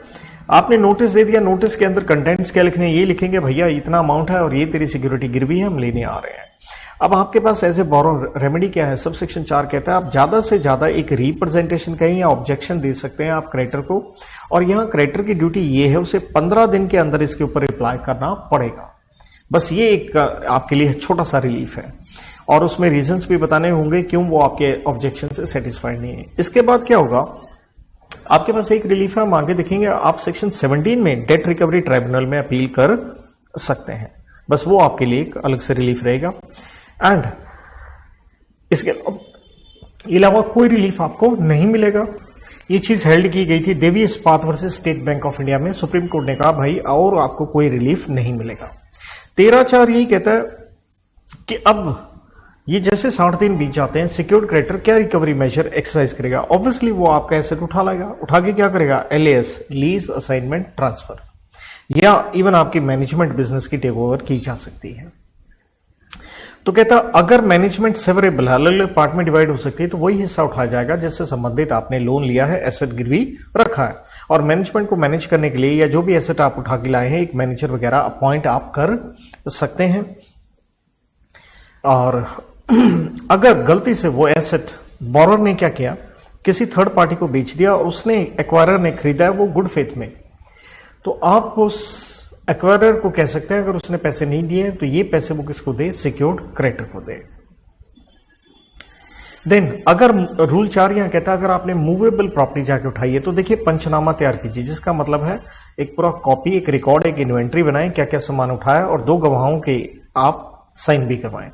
आपने नोटिस दे दिया, नोटिस के अंदर कंटेंट्स क्या लिखने, ये लिखेंगे भैया इतना अमाउंट है और ये तेरी सिक्योरिटी गिरवी है, हम लेने आ रहे हैं। अब आपके पास एज ए बोरोर रेमेडी क्या है? सब सेक्शन 4 कहता है आप ज्यादा से ज्यादा एक रिप्रेजेंटेशन कहीं या ऑब्जेक्शन दे सकते हैं आप क्रेडिटर को, और यहां क्रेडिटर की ड्यूटी ये है उसे 15 दिन के अंदर इसके ऊपर रिप्लाई करना पड़ेगा। बस ये एक आपके लिए छोटा सा रिलीफ है और उसमें रीजंस भी बताने होंगे क्यों वो आपके ऑब्जेक्शन से सेटिस्फाइड नहीं है। इसके बाद क्या होगा, आपके पास एक रिलीफ है, हम आगे देखेंगे। आप सेक्शन 17 में डेट रिकवरी ट्राइब्यूनल में अपील कर सकते हैं, बस वो आपके लिए एक अलग से रिलीफ रहेगा। एंड इसके अलावा कोई रिलीफ आपको नहीं मिलेगा। ये चीज हेल्ड की गई थी देवी इस्पात versus state bank of India में। सुप्रीम कोर्ट ने कहा भाई और आपको कोई रिलीफ नहीं मिलेगा। 13(4) यही कहता है कि अब ये जैसे 60 दिन बीत जाते हैं, सिक्योर्ड क्रेडिटर क्या रिकवरी मेजर एक्सरसाइज करेगा? ऑब्वियसली वो आपका एसेट उठा लेगा, उठा के क्या करेगा? एलएएस, लीज असाइनमेंट ट्रांसफर, या इवन आपकी मैनेजमेंट बिजनेस की टेक ओवर की जा सकती है। तो कहता अगर मैनेजमेंट सेवरेबल है, अलग अलग पार्ट में डिवाइड हो सकती है, तो वही हिस्सा उठाया जाएगा जिससे संबंधित आपने लोन लिया है, एसेट गिरवी रखा है। और मैनेजमेंट को मैनेज करने के लिए या जो भी एसेट आप उठा के लाए हैं, एक मैनेजर वगैरह अपॉइंट आप कर सकते हैं। और अगर गलती से वो एसेट बोरर ने क्या किया, किसी थर्ड पार्टी को बेच दिया और उसने एक्वायरर ने खरीदा है वो गुड फेथ में, तो आप उस एक्वायरर को कह सकते हैं अगर उसने पैसे नहीं दिए तो ये पैसे वो किसको दे, सिक्योर्ड क्रेडिटर को दे। देन अगर रूल 4 यहां कहता है अगर आपने मूवेबल प्रॉपर्टी जाके उठाई है तो देखिए पंचनामा तैयार कीजिए, जिसका मतलब है एक पूरा कॉपी, एक रिकॉर्ड, एक इन्वेंट्री बनाएं, क्या क्या सामान उठाया और 2 गवाहों के आप साइन भी करवाएं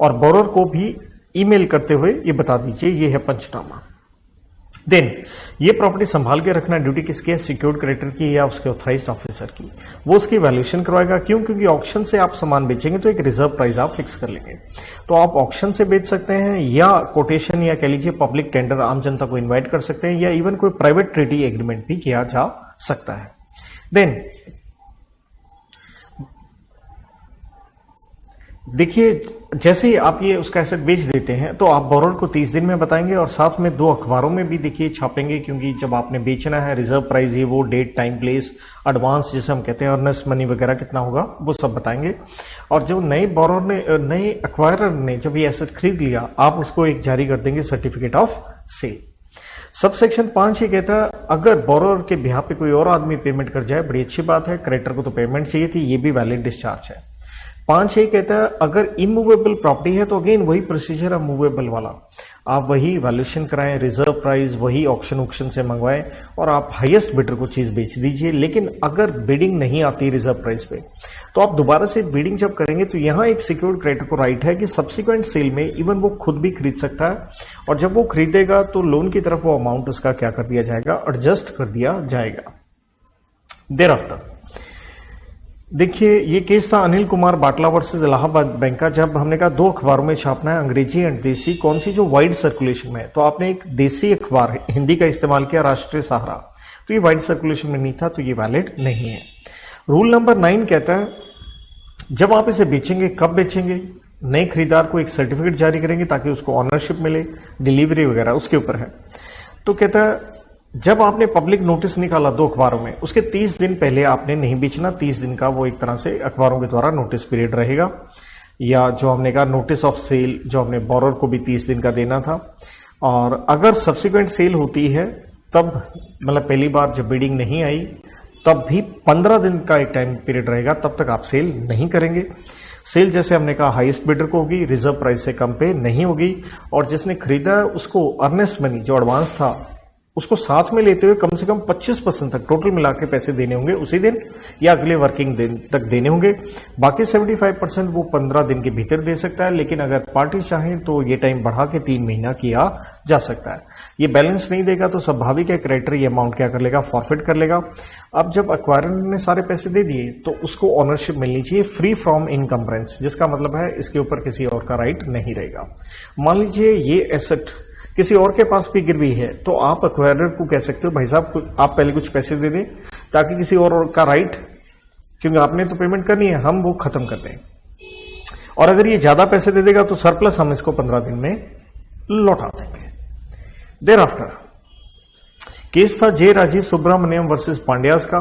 और बोरर को भी ईमेल करते हुए ये बता दीजिए ये है पंचनामा। देन ये प्रॉपर्टी संभाल के रखना ड्यूटी किसकी है, सिक्योर्ड क्रेडिटर की या उसके ऑथराइज्ड ऑफिसर की। वो उसकी वैल्यूएशन करवाएगा। क्यों? क्योंकि ऑक्शन से आप सामान बेचेंगे तो एक रिजर्व प्राइस आप फिक्स कर लेंगे। तो आप ऑक्शन से बेच सकते हैं या कोटेशन या कह लीजिए पब्लिक टेंडर, आम जनता को इन्वाइट कर सकते हैं या इवन कोई प्राइवेट ट्रेडी एग्रीमेंट भी किया जा सकता है। देन देखिए जैसे ही आप ये उसका एसेट बेच देते हैं तो आप बोरर को 30 दिन में बताएंगे और साथ में 2 अखबारों में भी देखिए छापेंगे, क्योंकि जब आपने बेचना है रिजर्व प्राइस, ये वो, डेट, टाइम, प्लेस, एडवांस जिसे हम कहते हैं, अर्नेस्ट मनी वगैरह कितना होगा वो सब बताएंगे। और जो नए बोरर ने, नए एक्वायरर ने जब ये एसेट खरीद लिया, आप उसको एक जारी कर देंगे सर्टिफिकेट ऑफ सेल। सबसेक्शन 5 ये कहता है अगर बोरर के बिहाफ पे कोई और आदमी पेमेंट कर जाए, बड़ी अच्छी बात है, क्रेडिटर को तो पेमेंट चाहिए थी, ये भी वैलिड डिस्चार्ज है। 5 ये कहता है अगर इमूवेबल प्रॉपर्टी है तो अगेन वही प्रोसीजर है मूवेबल वाला, आप वही वैल्यूएशन कराएं, रिजर्व प्राइस वही ऑक्शन से मंगवाएं और आप हाईएस्ट बिडर को चीज बेच दीजिए। लेकिन अगर बिडिंग नहीं आती रिजर्व प्राइस पे तो आप दोबारा से बिडिंग जब करेंगे तो यहां एक सिक्योर्ड क्रेडिटर को राइट है कि सब्सिक्वेंट सेल में इवन वो खुद भी खरीद सकता है और जब वो खरीदेगा तो लोन की तरफ वो अमाउंट उसका क्या कर दिया जाएगा, एडजस्ट कर दिया जाएगा। देयर आफ्टर देखिए ये केस था अनिल कुमार बाटला वर्सेस इलाहाबाद बैंक का। जब हमने कहा 2 अखबारों में छापना है, अंग्रेजी एंड देसी, कौन सी जो वाइड सर्कुलेशन में है, तो आपने एक देसी अखबार हिंदी का इस्तेमाल किया, राष्ट्रीय सहारा, तो ये वाइड सर्कुलेशन में नहीं था तो ये वैलिड नहीं है। रूल नंबर 9 कहता है जब आप इसे बेचेंगे, कब बेचेंगे, नए खरीदार को एक सर्टिफिकेट जारी करेंगे ताकि उसको ऑनरशिप मिले, डिलीवरी वगैरह उसके ऊपर है। तो कहता है जब आपने पब्लिक नोटिस निकाला 2 अखबारों में, उसके 30 दिन पहले आपने नहीं बेचना। 30 दिन का वो एक तरह से अखबारों के द्वारा नोटिस पीरियड रहेगा, या जो हमने कहा नोटिस ऑफ सेल जो हमने बोरर को भी 30 दिन का देना था। और अगर सब्सिक्वेंट सेल होती है तब, मतलब पहली बार जब बिडिंग नहीं आई तब भी 15 दिन का एक टाइम पीरियड रहेगा, तब तक आप सेल नहीं करेंगे। सेल जैसे हमने कहा हाईएस्ट बिडर को होगी, रिजर्व प्राइस से कम पे नहीं होगी और जिसने खरीदा उसको अर्नेस्ट मनी जो एडवांस था उसको साथ में लेते हुए कम से कम 25% तक टोटल मिला के पैसे देने होंगे उसी दिन या अगले वर्किंग दिन तक देने होंगे। बाकी 75% वो 15 दिन के भीतर दे सकता है, लेकिन अगर पार्टी चाहें तो ये टाइम बढ़ा के 3 महीना किया जा सकता है। ये बैलेंस नहीं देगा तो स्वाभाविक है क्रेडिटर ये अमाउंट क्या कर लेगा, फॉरफिट कर लेगा। अब जब एक्वायरर ने सारे पैसे दे दिए तो उसको ऑनरशिप मिलनी चाहिए फ्री फ्रॉम इनकम्बरेंस, जिसका मतलब है इसके ऊपर किसी और का राइट नहीं रहेगा। मान लीजिए ये एसेट किसी और के पास भी गिरवी है तो आप एक्वायरर को कह सकते हो भाई साहब आप पहले कुछ पैसे दे दें ताकि किसी और का राइट, क्योंकि आपने तो पेमेंट करनी है, हम वो खत्म कर दें। और अगर ये ज्यादा पैसे दे देगा तो सरप्लस हम इसको 15 दिन में लौटा देंगे। देयर आफ्टर केस था जे राजीव सुब्रमण्यम वर्सेस पांड्यास का।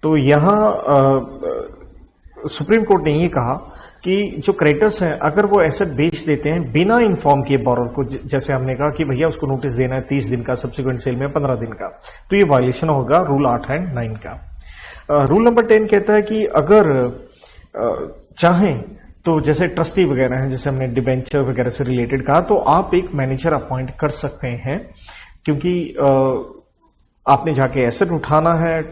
तो यहां सुप्रीम कोर्ट ने ये कहा कि जो क्रेडिटर्स हैं अगर वो एसेट बेच देते हैं बिना इन्फॉर्म किए बोरर को, जैसे हमने कहा कि भैया उसको नोटिस देना है 30 दिन का, सब्सिक्वेंट सेल में 15 दिन का, तो ये वायलेशन होगा रूल 8 एंड 9 का। रूल नंबर 10 कहता है कि अगर चाहें तो जैसे ट्रस्टी वगैरह हैं, जैसे हमने डिबेंचर वगैरह से रिलेटेड कहा, तो आप एक मैनेजर अपॉइंट कर सकते हैं, क्योंकि आपने जाके एसेट उठाना है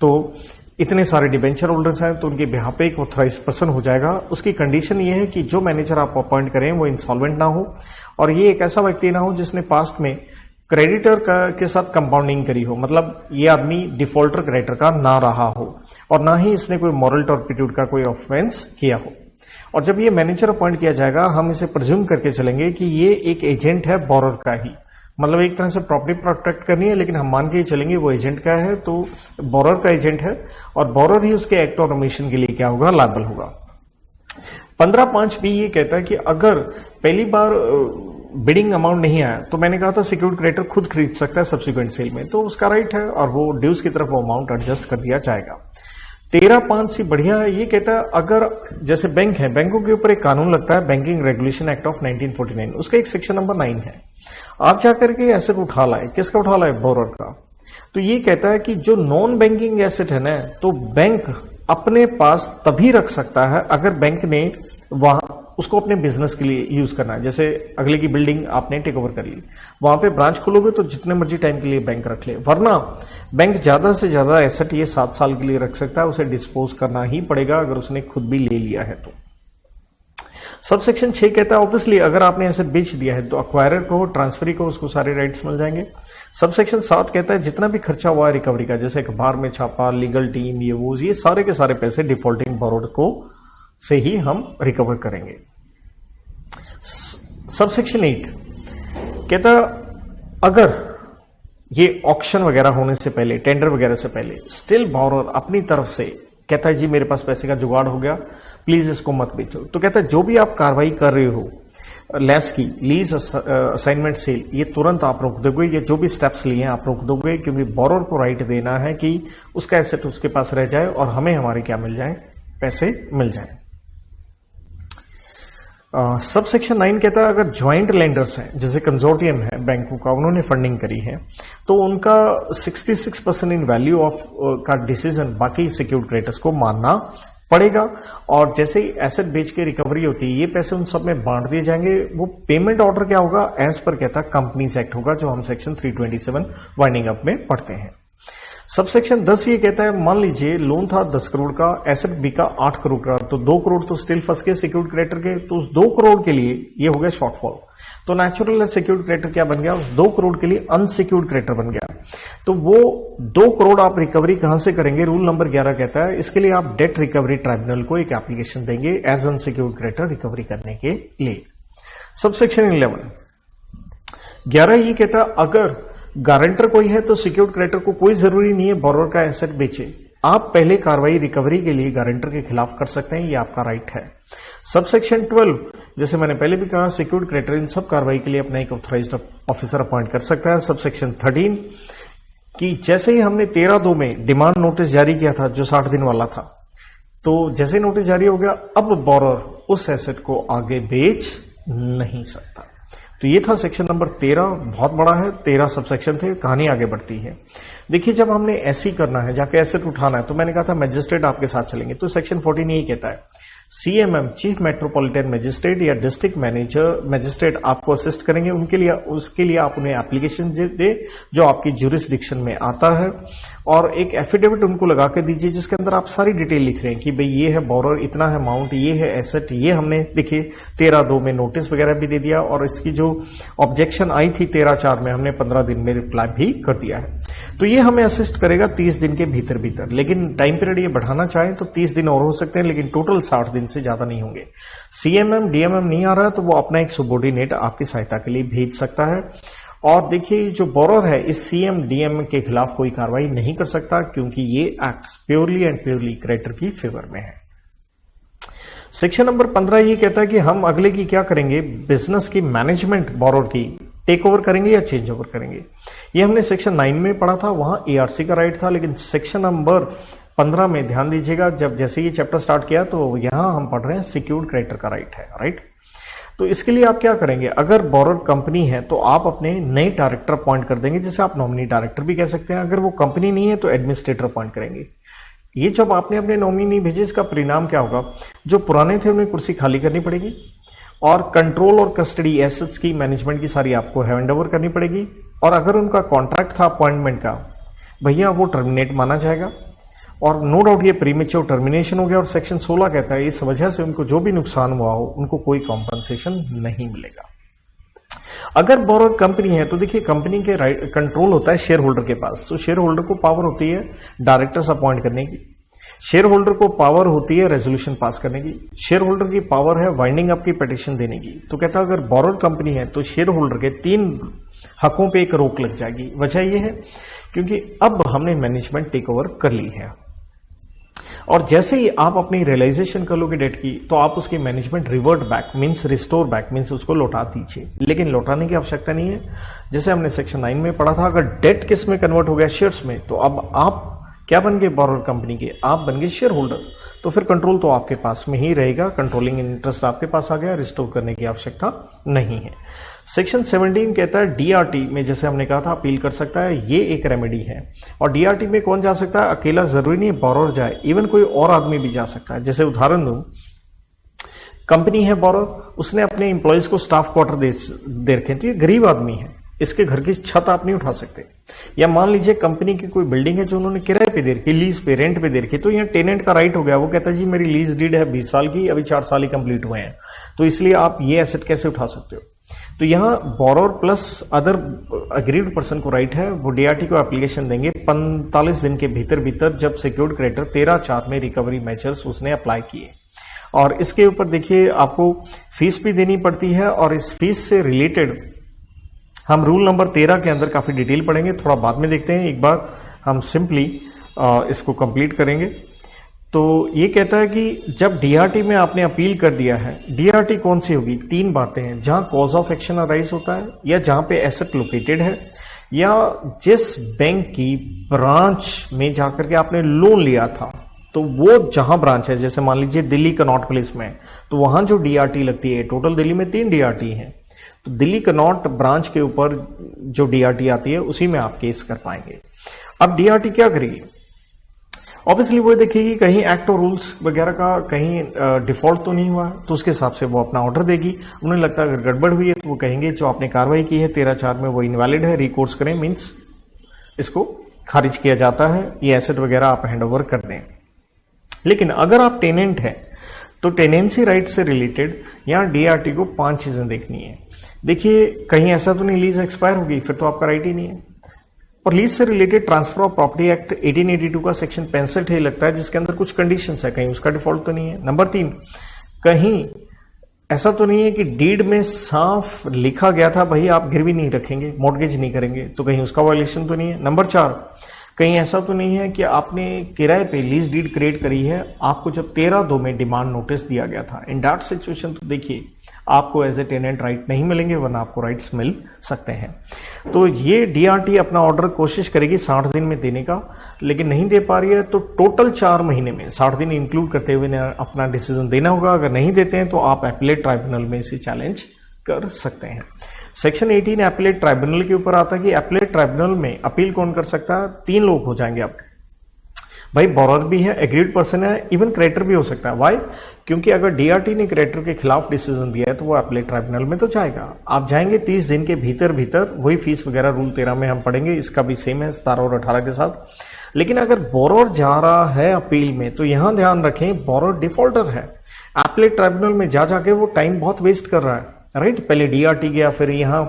तो इतने सारे डिबेंचर होल्डर्स हैं तो उनके बिहाफ पे एक ऑथराइज पर्सन हो जाएगा। उसकी कंडीशन ये है कि जो मैनेजर आप अपॉइंट करें वो इंसॉल्वेंट ना हो और ये एक ऐसा व्यक्ति ना हो जिसने पास्ट में क्रेडिटर के साथ कंपाउंडिंग करी हो, मतलब ये आदमी डिफॉल्टर क्रेडिटर का ना रहा हो और ना ही इसने कोई मॉरल टॉर्पिट्यूड का कोई ऑफेंस किया हो। और जब ये मैनेजर अपॉइंट किया जाएगा हम इसे प्रिज्यूम करके चलेंगे कि ये एक एजेंट है बोरर का ही, मतलब एक तरह से प्रॉपर्टी प्रोटेक्ट करनी है, लेकिन हम मान के चलेंगे वो एजेंट का है तो बोरर का एजेंट है और बोरर ही उसके एक्ट और ओमिशन के लिए क्या होगा, लायबल होगा। 15(5) भी ये कहता है कि अगर पहली बार बिडिंग अमाउंट नहीं आया तो मैंने कहा था सिक्योर्ड क्रेडिटर खुद खरीद सकता है सब्सिक्वेंट सेल में, तो उसका राइट है और वो ड्यूज की तरफ वो अमाउंट एडजस्ट कर दिया जाएगा। 13(5) से बढ़िया है, ये कहता है अगर जैसे बैंक है, बैंकों के ऊपर एक कानून लगता है बैंकिंग रेगुलेशन एक्ट ऑफ 1949, उसका एक सेक्शन नंबर 9 है। आप जाकर के एसेट उठा लाए, किसका उठा लाए? बोरर का। तो ये कहता है कि जो नॉन बैंकिंग एसेट है ना, तो बैंक अपने पास तभी रख सकता है अगर बैंक ने वहां उसको अपने बिजनेस के लिए यूज करना है। जैसे अगले की बिल्डिंग आपने टेक ओवर कर ली, वहां पे ब्रांच खोलोगे तो जितने मर्जी टाइम के लिए बैंक रख ले, वरना बैंक ज्यादा से ज्यादा एसेट ये 7 साल के लिए रख सकता है, उसे डिस्पोज करना ही पड़ेगा अगर उसने खुद भी ले लिया है तो। सबसेक्शन 6 कहता है ऑब्वियसली अगर आपने एसेट बेच दिया है तो अक्वायरर को, ट्रांसफरी को उसको सारे राइट्स मिल जाएंगे। सबसेक्शन 7 कहता है जितना भी खर्चा हुआ है रिकवरी का, जैसे अखबार में छापा, लीगल टीम, ये सारे के सारे पैसे डिफॉल्टिंग बोरोड को से ही हम रिकवर करेंगे। सबसेक्शन 8 कहता अगर ये ऑक्शन वगैरह होने से पहले, टेंडर वगैरह से पहले स्टिल बोरोर अपनी तरफ से कहता है जी मेरे पास पैसे का जुगाड़ हो गया, प्लीज इसको मत बेचो, तो कहता है जो भी आप कार्रवाई कर रहे हो लेस की, लीज, असाइनमेंट, सेल, ये तुरंत आप रोक दोगे, ये जो भी स्टेप्स लिए हैं आप रोक दोगे, क्योंकि बोरोर को राइट देना है कि उसका एसेट उसके पास रह जाए और हमें हमारे क्या मिल जाए, पैसे मिल जाए। सबसेक्शन 9 कहता है अगर ज्वाइंट लेंडर्स हैं, जैसे कंजोर्टियम है बैंकों का, उन्होंने फंडिंग करी है, तो उनका 66% इन वैल्यू ऑफ का डिसीजन बाकी सिक्योर्ड क्रेडिटर्स को मानना पड़ेगा। और जैसे ही एसेट बेच के रिकवरी होती है ये पैसे उन सब में बांट दिए जाएंगे। वो पेमेंट ऑर्डर क्या होगा, एज पर कहता कंपनीज एक्ट होगा, जो हम सेक्शन 327 वाइंडिंग अप में पढ़ते हैं। सबसेक्शन 10 ये कहता है मान लीजिए लोन था 10 करोड़ का, एसेट बिका 8 करोड़ का, तो 2 करोड़ तो स्टिल फंस गए सिक्योर्ड क्रेडिटर के, तो उस 2 करोड़ के लिए ये हो गया शॉर्टफॉल, तो नेचुरल सिक्योर्ड क्रेडिटर क्या बन गया, उस 2 करोड़ के लिए अनसिक्योर्ड क्रेडिटर बन गया। तो वो 2 करोड़ आप रिकवरी कहां से करेंगे, रूल नंबर 11 कहता है इसके लिए आप डेट रिकवरी ट्राइब्यूनल को एक एप्लीकेशन देंगे एज अनसिक्योर्ड क्रेडिटर रिकवरी करने के लिए। सबसेक्शन 11 ये कहता है अगर गारंटर कोई है तो सिक्योर्ड क्रेडिटर को कोई जरूरी नहीं है बोरोर का एसेट बेचे, आप पहले कार्रवाई रिकवरी के लिए गारंटर के खिलाफ कर सकते हैं, ये आपका राइट है। सबसेक्शन 12 जैसे मैंने पहले भी कहा सिक्योर्ड क्रेडिटर इन सब कार्रवाई के लिए अपना एक ऑथराइज्ड ऑफिसर अपॉइंट कर सकता है। सबसेक्शन 13 कि जैसे ही हमने 13(2) में डिमांड नोटिस जारी किया था जो 60 दिन वाला था, तो जैसे नोटिस जारी हो गया अब बोरोर उस एसेट को आगे बेच नहीं सकता। तो ये था सेक्शन नंबर 13, बहुत बड़ा है, 13 सबसेक्शन थे, कहानी आगे बढ़ती है। देखिए जब हमने ऐसी करना है, जाके एसेट उठाना है, तो मैंने कहा था मैजिस्ट्रेट आपके साथ चलेंगे, तो सेक्शन 14 यही कहता है सीएमएम, चीफ मेट्रोपॉलिटन मैजिस्ट्रेट या डिस्ट्रिक्ट मैजिस्ट्रेट आपको असिस्ट करेंगे, उसके लिए आप उन्हें एप्लीकेशन दे जो आपकी ज्यूरिसडिक्शन में आता है, और एक एफिडेविट उनको लगा के दीजिए जिसके अंदर आप सारी डिटेल लिख रहे हैं कि भाई ये है बोरोर, इतना है अमाउंट, ये है एसेट, ये हमने देखिए 13(2) में नोटिस वगैरह भी दे दिया, और इसकी जो ऑब्जेक्शन आई थी 13(4) में हमने 15 दिन में रिप्लाई भी कर दिया है। तो ये हमें असिस्ट करेगा 30 दिन के भीतर, लेकिन टाइम पीरियड ये बढ़ाना चाहें तो 30 दिन और हो सकते हैं, लेकिन टोटल 60 दिन से ज्यादा नहीं होंगे। सीएमएम डीएमएम नहीं आ रहा तो वो अपना एक सबॉर्डिनेट आपकी सहायता के लिए भेज सकता है। और देखिए जो बोरोर है इस सीएम डीएम के खिलाफ कोई कार्रवाई नहीं कर सकता, क्योंकि ये act purely and purely creditor की फेवर में है। सेक्शन नंबर 15 ये कहता है कि हम अगले की क्या करेंगे, बिजनेस की मैनेजमेंट बोरोर की टेक ओवर करेंगे या चेंज ओवर करेंगे। ये हमने सेक्शन 9 में पढ़ा था, वहां एआरसी का राइट था, लेकिन सेक्शन नंबर 15 में ध्यान दीजिएगा, जब जैसे ये चैप्टर स्टार्ट किया तो यहां हम पढ़ रहे हैं सिक्योर्ड क्रेडिटर का राइट है, राइट। तो इसके लिए आप क्या करेंगे, अगर बोरोर कंपनी है तो आप अपने नए डायरेक्टर अपॉइंट कर देंगे, जिसे आप नॉमिनी डायरेक्टर भी कह सकते हैं। अगर वो कंपनी नहीं है तो एडमिनिस्ट्रेटर अपॉइंट करेंगे। ये जब आपने अपने नॉमिनी नहीं भेजे, इसका परिणाम क्या होगा, जो पुराने थे उन्हें कुर्सी खाली करनी पड़ेगी, और कंट्रोल और कस्टडी एसेट्स की मैनेजमेंट की सारी आपको हैंड ओवर करनी पड़ेगी। और अगर उनका कॉन्ट्रैक्ट था अपॉइंटमेंट का, भैया वो टर्मिनेट माना जाएगा, और नो डाउट ये प्रीमेच्योर टर्मिनेशन हो गया। और सेक्शन 16 कहता है इस वजह से उनको जो भी नुकसान हुआ हो उनको कोई कॉम्पनसेशन नहीं मिलेगा। अगर बोरोर कंपनी है तो देखिए कंपनी के कंट्रोल होता है शेयर होल्डर के पास, तो शेयर होल्डर को पावर होती है डायरेक्टर्स अपॉइंट करने की, शेयर होल्डर को पावर होती है रेजोल्यूशन पास करने की, शेयर होल्डर की पावर है वाइंडिंग अप की पिटीशन देने की। तो कहता है अगर बोरोर कंपनी है तो शेयर होल्डर के 3 हकों पे एक रोक लग जाएगी। वजह यह है क्योंकि अब हमने मैनेजमेंट टेक ओवर कर ली है। और जैसे ही आप अपनी रियलाइजेशन कर लोगे डेट की, तो आप उसकी management revert back means restore back means उसको लौटा दीजिए, लेकिन लौटाने की आवश्यकता नहीं है। जैसे हमने सेक्शन 9 में पढ़ा था, अगर डेट किस में कन्वर्ट हो गया, शेयर्स में, तो अब आप क्या बन गए, बोरोर कंपनी के, आप बन गए शेयर होल्डर, तो फिर कंट्रोल तो आपके पास में ही रहेगा, कंट्रोलिंग इंटरेस्ट आपके पास आ गया, रिस्टोर करने की आवश्यकता नहीं है। सेक्शन 17 कहता है डीआरटी में, जैसे हमने कहा था, अपील कर सकता है, ये एक रेमेडी है। और डीआरटी में कौन जा सकता है, अकेला जरूरी नहीं बोरोर जाए, इवन कोई और आदमी भी जा सकता है। जैसे उदाहरण दूं, कंपनी है बोरोर, उसने अपने इंप्लॉइज को स्टाफ क्वार्टर दे रखे, तो ये गरीब आदमी है, इसके घर की छत आप नहीं उठा सकते। या मान लीजिए कंपनी की कोई बिल्डिंग है जो उन्होंने किराए पे दे रखी, लीज पे, रेंट पे दे रखी, तो यहाँ टेनेंट का राइट हो गया, वो कहता है जी मेरी लीज डीड है 20 साल की, अभी 4 साल ही कंप्लीट हुए हैं, तो इसलिए आप ये एसेट कैसे उठा सकते हो। तो यहाँ borrower plus other agreed person को राइट है, वो डीआरटी को एप्लीकेशन देंगे 45 दिन के भीतर जब सिक्योर्ड क्रेडिटर 13/4 में रिकवरी मेजर्स उसने अप्लाई किए। और इसके ऊपर देखिए आपको फीस भी देनी पड़ती है, और इस फीस से रिलेटेड हम रूल नंबर 13 के अंदर काफी डिटेल पढ़ेंगे, थोड़ा बाद में देखते हैं, एक बार हम सिंपली इसको कंप्लीट करेंगे। तो ये कहता है कि जब डीआरटी में आपने अपील कर दिया है, डीआरटी कौन सी होगी, 3 बातें हैं, जहां कॉज ऑफ एक्शन अराइज होता है, या जहां पे एसेट लोकेटेड है, या जिस बैंक की ब्रांच में जाकर के आपने लोन लिया था, तो वो जहां ब्रांच है, जैसे मान लीजिए दिल्ली कनॉट प्लेस में, तो वहां जो डीआरटी लगती है, टोटल दिल्ली में 3 डीआरटी है, तो दिल्ली कनॉट ब्रांच के ऊपर जो डीआरटी आती है उसी में आप केस कर पाएंगे। अब डीआरटी क्या करेगी, ऑब्वियसली वो देखेगी कहीं एक्ट और रूल्स वगैरह का कहीं डिफॉल्ट तो नहीं हुआ, तो उसके हिसाब से वो अपना ऑर्डर देगी। उन्हें लगता है अगर गड़बड़ हुई है तो वो कहेंगे जो आपने कार्रवाई की है 13/4 में वो इनवैलिड है, रिकोर्स करें, मींस इसको खारिज किया जाता है, ये एसेट वगैरह आप हैंड ओवर कर दें। लेकिन अगर आप टेनेंट है तो टेनेंसी राइट से रिलेटेड यहां डीआरटी को 5 चीजें देखनी है। देखिए कहीं ऐसा तो नहीं लीज एक्सपायर होगी, फिर तो आपका राइट ही नहीं है। और लीज से related transfer of property act 1882 का सेक्शन 65 लगता है, जिसके अंदर कुछ कंडीशंस है, कहीं उसका डिफॉल्ट तो नहीं है। नंबर 3, कहीं ऐसा तो नहीं है कि डीड में साफ लिखा गया था भाई आप गिरवी नहीं रखेंगे, मॉर्गेज नहीं करेंगे, तो कहीं उसका वायलेशन तो नहीं है। नंबर 4, कहीं ऐसा तो नहीं है कि आपने किराए पे लीज डीड क्रिएट करी है, आपको जब 13/2 में डिमांड नोटिस दिया गया था, इन दैट सिचुएशन तो देखिए आपको एज ए टेनेंट राइट नहीं मिलेंगे, वरना आपको राइट्स मिल सकते हैं। तो ये डीआरटी अपना ऑर्डर कोशिश करेगी 60 दिन में देने का, लेकिन नहीं दे पा रही है तो टोटल 4 महीने में 60 दिन इंक्लूड करते हुए अपना डिसीजन देना होगा। अगर नहीं देते हैं तो आप एपीलेट ट्राइब्यूनल में इसे चैलेंज कर सकते हैं। सेक्शन 18 एपीलेट ट्राइब्यूनल के ऊपर आता है कि एपीलेट ट्राइब्यूनल में अपील कौन कर सकता है, 3 लोग हो जाएंगे आपके भाई, बोरोर भी है, एग्रीड पर्सन है, इवन क्रेडिटर भी हो सकता है। वाई? क्योंकि अगर डीआरटी ने क्रेडिटर के खिलाफ डिसीजन दिया है तो वो एपीलेट ट्राइब्यूनल में तो जाएगा। आप जाएंगे 30 दिन के भीतर वही फीस वगैरह रूल 13 में हम पढ़ेंगे, इसका भी सेम है 17 और 18 के साथ। लेकिन अगर बोरोर जा रहा है अपील में तो यहां ध्यान रखें बोरोर डिफॉल्टर है, एपीलेट ट्राइब्यूनल में जा जाके वो टाइम बहुत वेस्ट कर रहा है, राइट। पहले डीआरटी गया, फिर यहां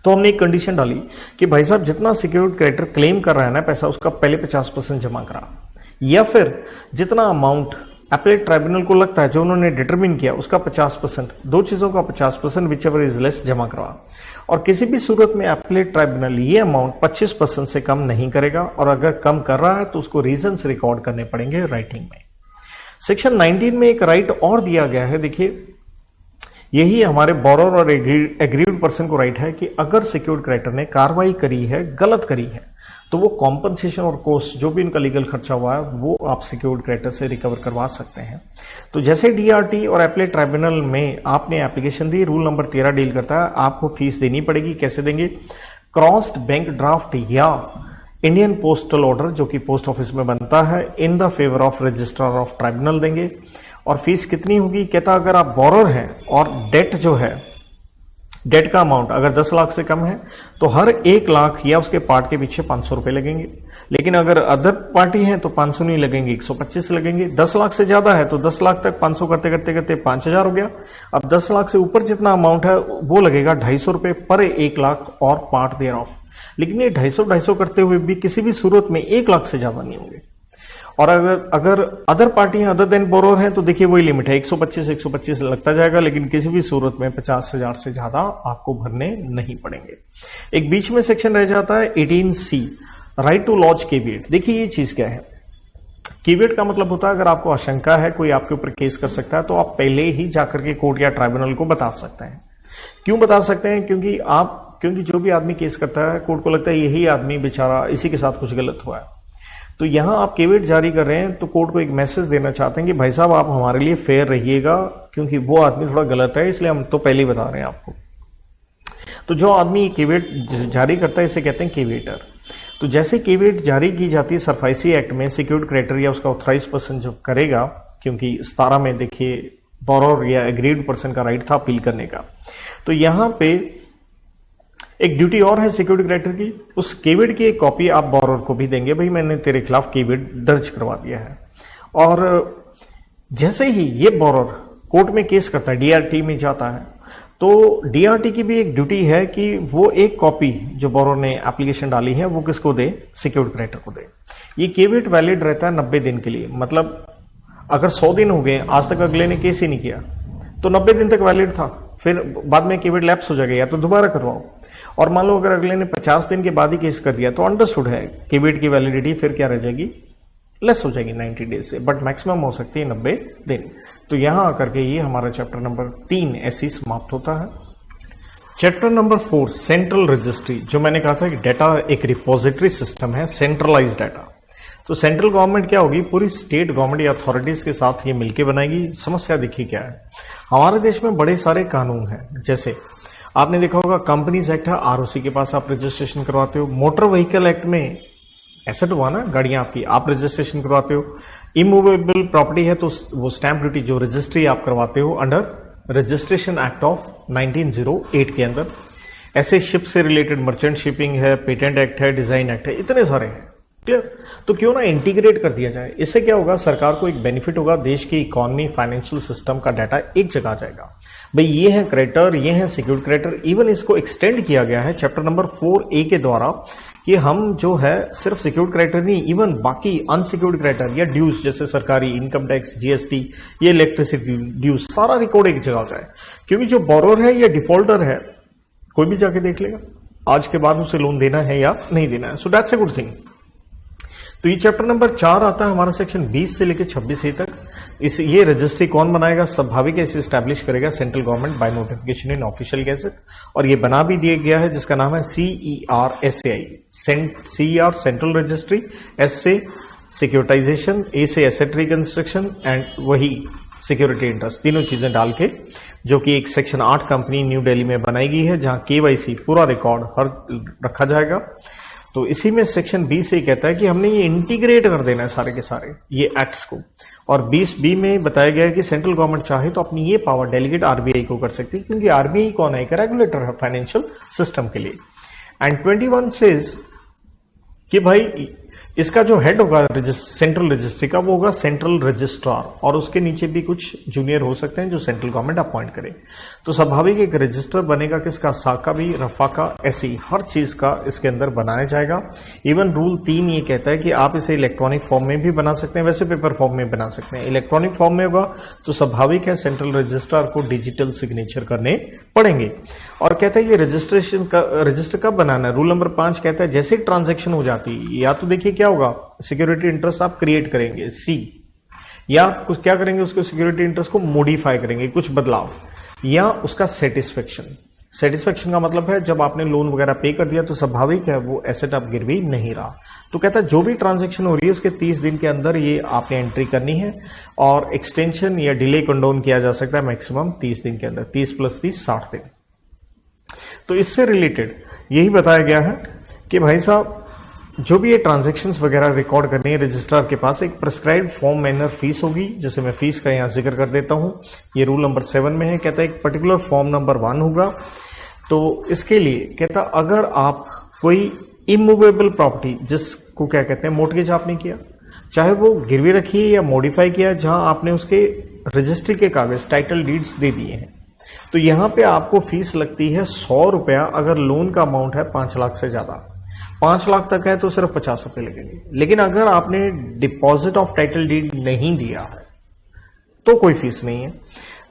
तो हमने एक कंडीशन डाली कि भाई साहब जितना सिक्योर्ड क्रेडिटर क्लेम कर रहा है ना पैसा, उसका पहले 50% जमा करा, या फिर जितना अमाउंट एपीलेट ट्राइब्यूनल को लगता है जो उन्होंने डिटरमिन किया उसका 50%, 2 चीजों का 50% विच एवर इज लेस जमा करवा। और किसी भी सूरत में एपीलेट ट्राइब्यूनल ये अमाउंट 25% से कम नहीं करेगा, और अगर कम कर रहा है तो उसको रीजंस रिकॉर्ड करने पड़ेंगे राइटिंग में। सेक्शन 19 में एक राइट और दिया गया है, देखिए यही हमारे बोरोर और एग्रीड पर्सन को राइट है कि अगर सिक्योर्ड क्रेडिटर ने कार्रवाई करी है, गलत करी है, तो वो कॉम्पनसेशन और कॉस्ट जो भी उनका लीगल खर्चा हुआ है वो आप सिक्योर्ड क्रेडिटर से रिकवर करवा सकते हैं। तो जैसे डीआरटी और एपीलेट ट्राइब्यूनल में आपने एप्लीकेशन दी, रूल नंबर 13 डील करता है, आपको फीस देनी पड़ेगी। कैसे देंगे, क्रॉस्ड बैंक ड्राफ्ट या इंडियन पोस्टल ऑर्डर जो कि पोस्ट ऑफिस में बनता है in the favour of registrar of tribunal देंगे। और फीस कितनी होगी, कहता अगर आप बोरोर हैं और डेट जो है, डेट का अमाउंट अगर 10 लाख से कम है तो हर 1 लाख या उसके पार्ट के पीछे 500 रुपए लगेंगे। लेकिन अगर अदर पार्टी है तो 500 नहीं लगेंगे, 125 लगेंगे। 10 लाख से ज्यादा है तो 10 लाख तक 500 करते करते करते 5000 हो गया। अब 10 लाख से ऊपर जितना अमाउंट है वो लगेगा 250 रुपए पर 1 लाख और पार्ट देयर ऑफ। लेकिन ये 250 करते हुए भी किसी भी सूरत में 1 लाख से ज्यादा नहीं होंगे। और अगर अदर पार्टियां अदर देन बोरोर हैं तो देखिए वही लिमिट है, 125 लगता जाएगा, लेकिन किसी भी सूरत में 50,000 से ज्यादा आपको भरने नहीं पड़ेंगे। एक बीच में सेक्शन रह जाता है 18C, right to laws caveat. देखिए ये चीज क्या है, कीवेट का मतलब होता है अगर आपको आशंका है कोई आपके ऊपर केस कर सकता है तो आप पहले ही जाकर के कोर्ट या ट्राइब्यूनल को बता सकते हैं। क्यों बता सकते हैं? क्योंकि जो भी आदमी केस करता है कोर्ट को लगता है यही आदमी बेचारा इसी के साथ कुछ गलत हुआ है। तो यहां आप केवेट जारी कर रहे हैं तो कोर्ट को एक मैसेज देना चाहते हैं कि भाई साहब आप हमारे लिए फेयर रहिएगा, क्योंकि वो आदमी थोड़ा गलत है, इसलिए हम तो पहले ही बता रहे हैं आपको। तो जो आदमी केवेट जारी करता है इसे कहते हैं केवेटर। तो जैसे केवेट जारी की जाती है सरफाइसी एक्ट में, सिक्योर्ड क्रेडिटर या उसका ऑथराइज पर्सन जो करेगा, क्योंकि 17 में देखिए बोरोर या एग्रीड पर्सन का राइट था अपील करने का। तो यहां पे एक ड्यूटी और है सिक्योरिटी क्रेडिटर की, उस केवेट की एक कॉपी आप बोरोर को भी देंगे, भाई मैंने तेरे खिलाफ केवेट दर्ज करवा दिया है। और जैसे ही ये बोरोर कोर्ट में केस करता है, डीआरटी में जाता है, तो डीआरटी की भी एक ड्यूटी है कि वो एक कॉपी जो बोरोर ने एप्लीकेशन डाली है वो किसको दे? सिक्योरिटी क्रेडिटर को दे। ये केवेट वैलिड रहता है 90 दिन के लिए, मतलब अगर 100 दिन हो गए आज तक अगले ने केस ही नहीं किया तो 90 दिन तक वैलिड था, फिर बाद में केवेट लैप्स हो जाएगा या तो दोबारा करवाओ। और मान लो अगर अगले ने 50 दिन के बाद ही केस कर दिया तो अंडरस्टूड है केवेट की वैलिडिटी फिर क्या रह जाएगी? लेस हो जाएगी 90 डेज से, बट मैक्सिमम हो सकती है 90 दिन। तो यहां आकर के ये हमारा चैप्टर नंबर 3 ऐसे ही समाप्त होता है। चैप्टर नंबर 4 सेंट्रल रजिस्ट्री, जो मैंने कहा था कि डेटा एक रिपोजिटरी सिस्टम है, सेंट्रलाइज्ड डाटा। तो सेंट्रल गवर्नमेंट क्या होगी? पूरी स्टेट गवर्नमेंट या अथॉरिटीज के साथ ये मिलकर बनाएगी। समस्या देखिए क्या है, हमारे देश में बड़े सारे कानून हैं, जैसे आपने देखा होगा कंपनीज एक्ट है, आरओसी के पास आप रजिस्ट्रेशन करवाते हो। मोटर व्हीकल एक्ट में एसेट हुआ ना, गाड़ियां आपकी, आप रजिस्ट्रेशन करवाते हो। इमूवेबल प्रॉपर्टी है तो वो स्टैंप ड्यूटी जो रजिस्ट्री आप करवाते हो अंडर रजिस्ट्रेशन एक्ट ऑफ 1908 के अंदर। ऐसे शिप से रिलेटेड मर्चेंट शिपिंग है, पेटेंट एक्ट है, डिजाइन एक्ट है, इतने सारे हैं। क्लियर? तो क्यों ना इंटीग्रेट कर दिया जाए, इससे क्या होगा? सरकार को एक बेनिफिट होगा, देश की इकोनॉमी फाइनेंशियल सिस्टम का डाटा एक जगह आ जाएगा। भाई ये है क्रेडिटर, ये है सिक्योर्ड क्रेडिटर। इवन इसको एक्सटेंड किया गया है चैप्टर नंबर 4A के द्वारा कि हम जो है सिर्फ सिक्योर्ड क्रेडिटर नहीं, इवन बाकी अनसिक्योर्ड क्रेडिटर या ड्यूज जैसे सरकारी इनकम टैक्स, जीएसटी, ये इलेक्ट्रिसिटी ड्यूज, सारा रिकॉर्ड एक जगह आ जाए। क्योंकि जो बोरोर है या डिफॉल्टर है कोई भी जाके देख लेगा आज के बाद उसे लोन देना है या नहीं देना है। So that's a good thing. तो ये चैप्टर नंबर 4 आता है हमारा सेक्शन 20 से लेकर 26A तक। ये रजिस्ट्री कौन बनाएगा? स्वाभाविक है, इसे स्टैब्लिश करेगा central government by notification in official gazette, और ये बना भी दिया गया है जिसका नाम है CERSAI, CER central registry, S से सिक्योरिटाइजेशन, A से एसेट रिकंस्ट्रक्शन एंड वही सिक्योरिटी इंटरेस्ट, तीनों चीजें डाल के, जो कि एक सेक्शन 8 कंपनी न्यू दिल्ली में बनाई गई है जहां KYC पूरा रिकॉर्ड हर रखा जाएगा। तो इसी में सेक्शन 20 से कहता है कि हमने ये इंटीग्रेट कर देना है सारे के सारे ये एक्ट्स को। और 20B में बताया गया है कि सेंट्रल गवर्नमेंट चाहे तो अपनी ये पावर डेलीगेट आरबीआई को कर सकती है, क्योंकि आरबीआई कौन है? एक रेगुलेटर है फाइनेंशियल सिस्टम के लिए। एंड 21 सेज कि भाई इसका जो हेड होगा सेंट्रल रजिस्ट्री का वो होगा सेंट्रल रजिस्ट्रार, और उसके नीचे भी कुछ जूनियर हो सकते हैं जो सेंट्रल गवर्नमेंट अपॉइंट करे। तो स्वाभाविक एक रजिस्टर बनेगा किसका? साका भी, रफा का, ऐसी हर चीज का इसके अंदर बनाया जाएगा। इवन रूल 3 ये कहता है कि आप इसे इलेक्ट्रॉनिक फॉर्म में भी बना सकते हैं, वैसे पेपर फॉर्म में बना सकते हैं। इलेक्ट्रॉनिक फॉर्म में होगा तो स्वाभाविक है सेंट्रल रजिस्ट्रार को डिजिटल सिग्नेचर करने पड़ेंगे। और कहता है ये रजिस्टर कब बनाना है? रूल नंबर 5 कहता है जैसे ट्रांजेक्शन हो जाती है, या तो देखिए क्या होगा, सिक्योरिटी इंटरेस्ट आप क्रिएट करेंगे C, या कुछ क्या करेंगे, उसको सिक्योरिटी इंटरेस्ट को मॉडिफाई करेंगे, कुछ बदलाव, या उसका सेटिस्फेक्शन का मतलब है जब आपने लोन वगैरह पे कर दिया तो स्वाभाविक है वो एसेट आप गिरवी नहीं रहा। तो कहता है जो भी ट्रांजैक्शन हो रही है उसके 30 दिन के अंदर ये आपने एंट्री करनी है, और एक्सटेंशन या डिले कंडोन किया जा सकता है मैक्सिमम 30 दिन के अंदर, 30 + 30 60 दिन। तो इससे रिलेटेड यही बताया गया है कि भाई साहब जो भी ये ट्रांजैक्शंस वगैरह रिकॉर्ड करनी है रजिस्ट्रार के पास एक प्रिस्क्राइब्ड फॉर्म मैनर फीस होगी, जैसे मैं फीस का यहां जिक्र कर देता हूं। ये रूल नंबर 7 में है, कहता है एक पर्टिकुलर फॉर्म नंबर 1 होगा। तो इसके लिए कहता अगर आप कोई इमूवेबल प्रॉपर्टी, जिसको क्या कहते हैं मोर्टगेज आपने किया, चाहे वो गिरवी रखी है या मॉडिफाई किया, जहां आपने उसके रजिस्ट्री के कागज टाइटल डीड्स दे दिए हैं, तो यहां पे आपको फीस लगती है 100 रुपया अगर लोन का अमाउंट है 5 लाख से ज्यादा। 5 लाख तक है तो सिर्फ 50 रुपए लगेंगे। लेकिन अगर आपने डिपॉजिट ऑफ टाइटल डीड नहीं दिया है तो कोई फीस नहीं है।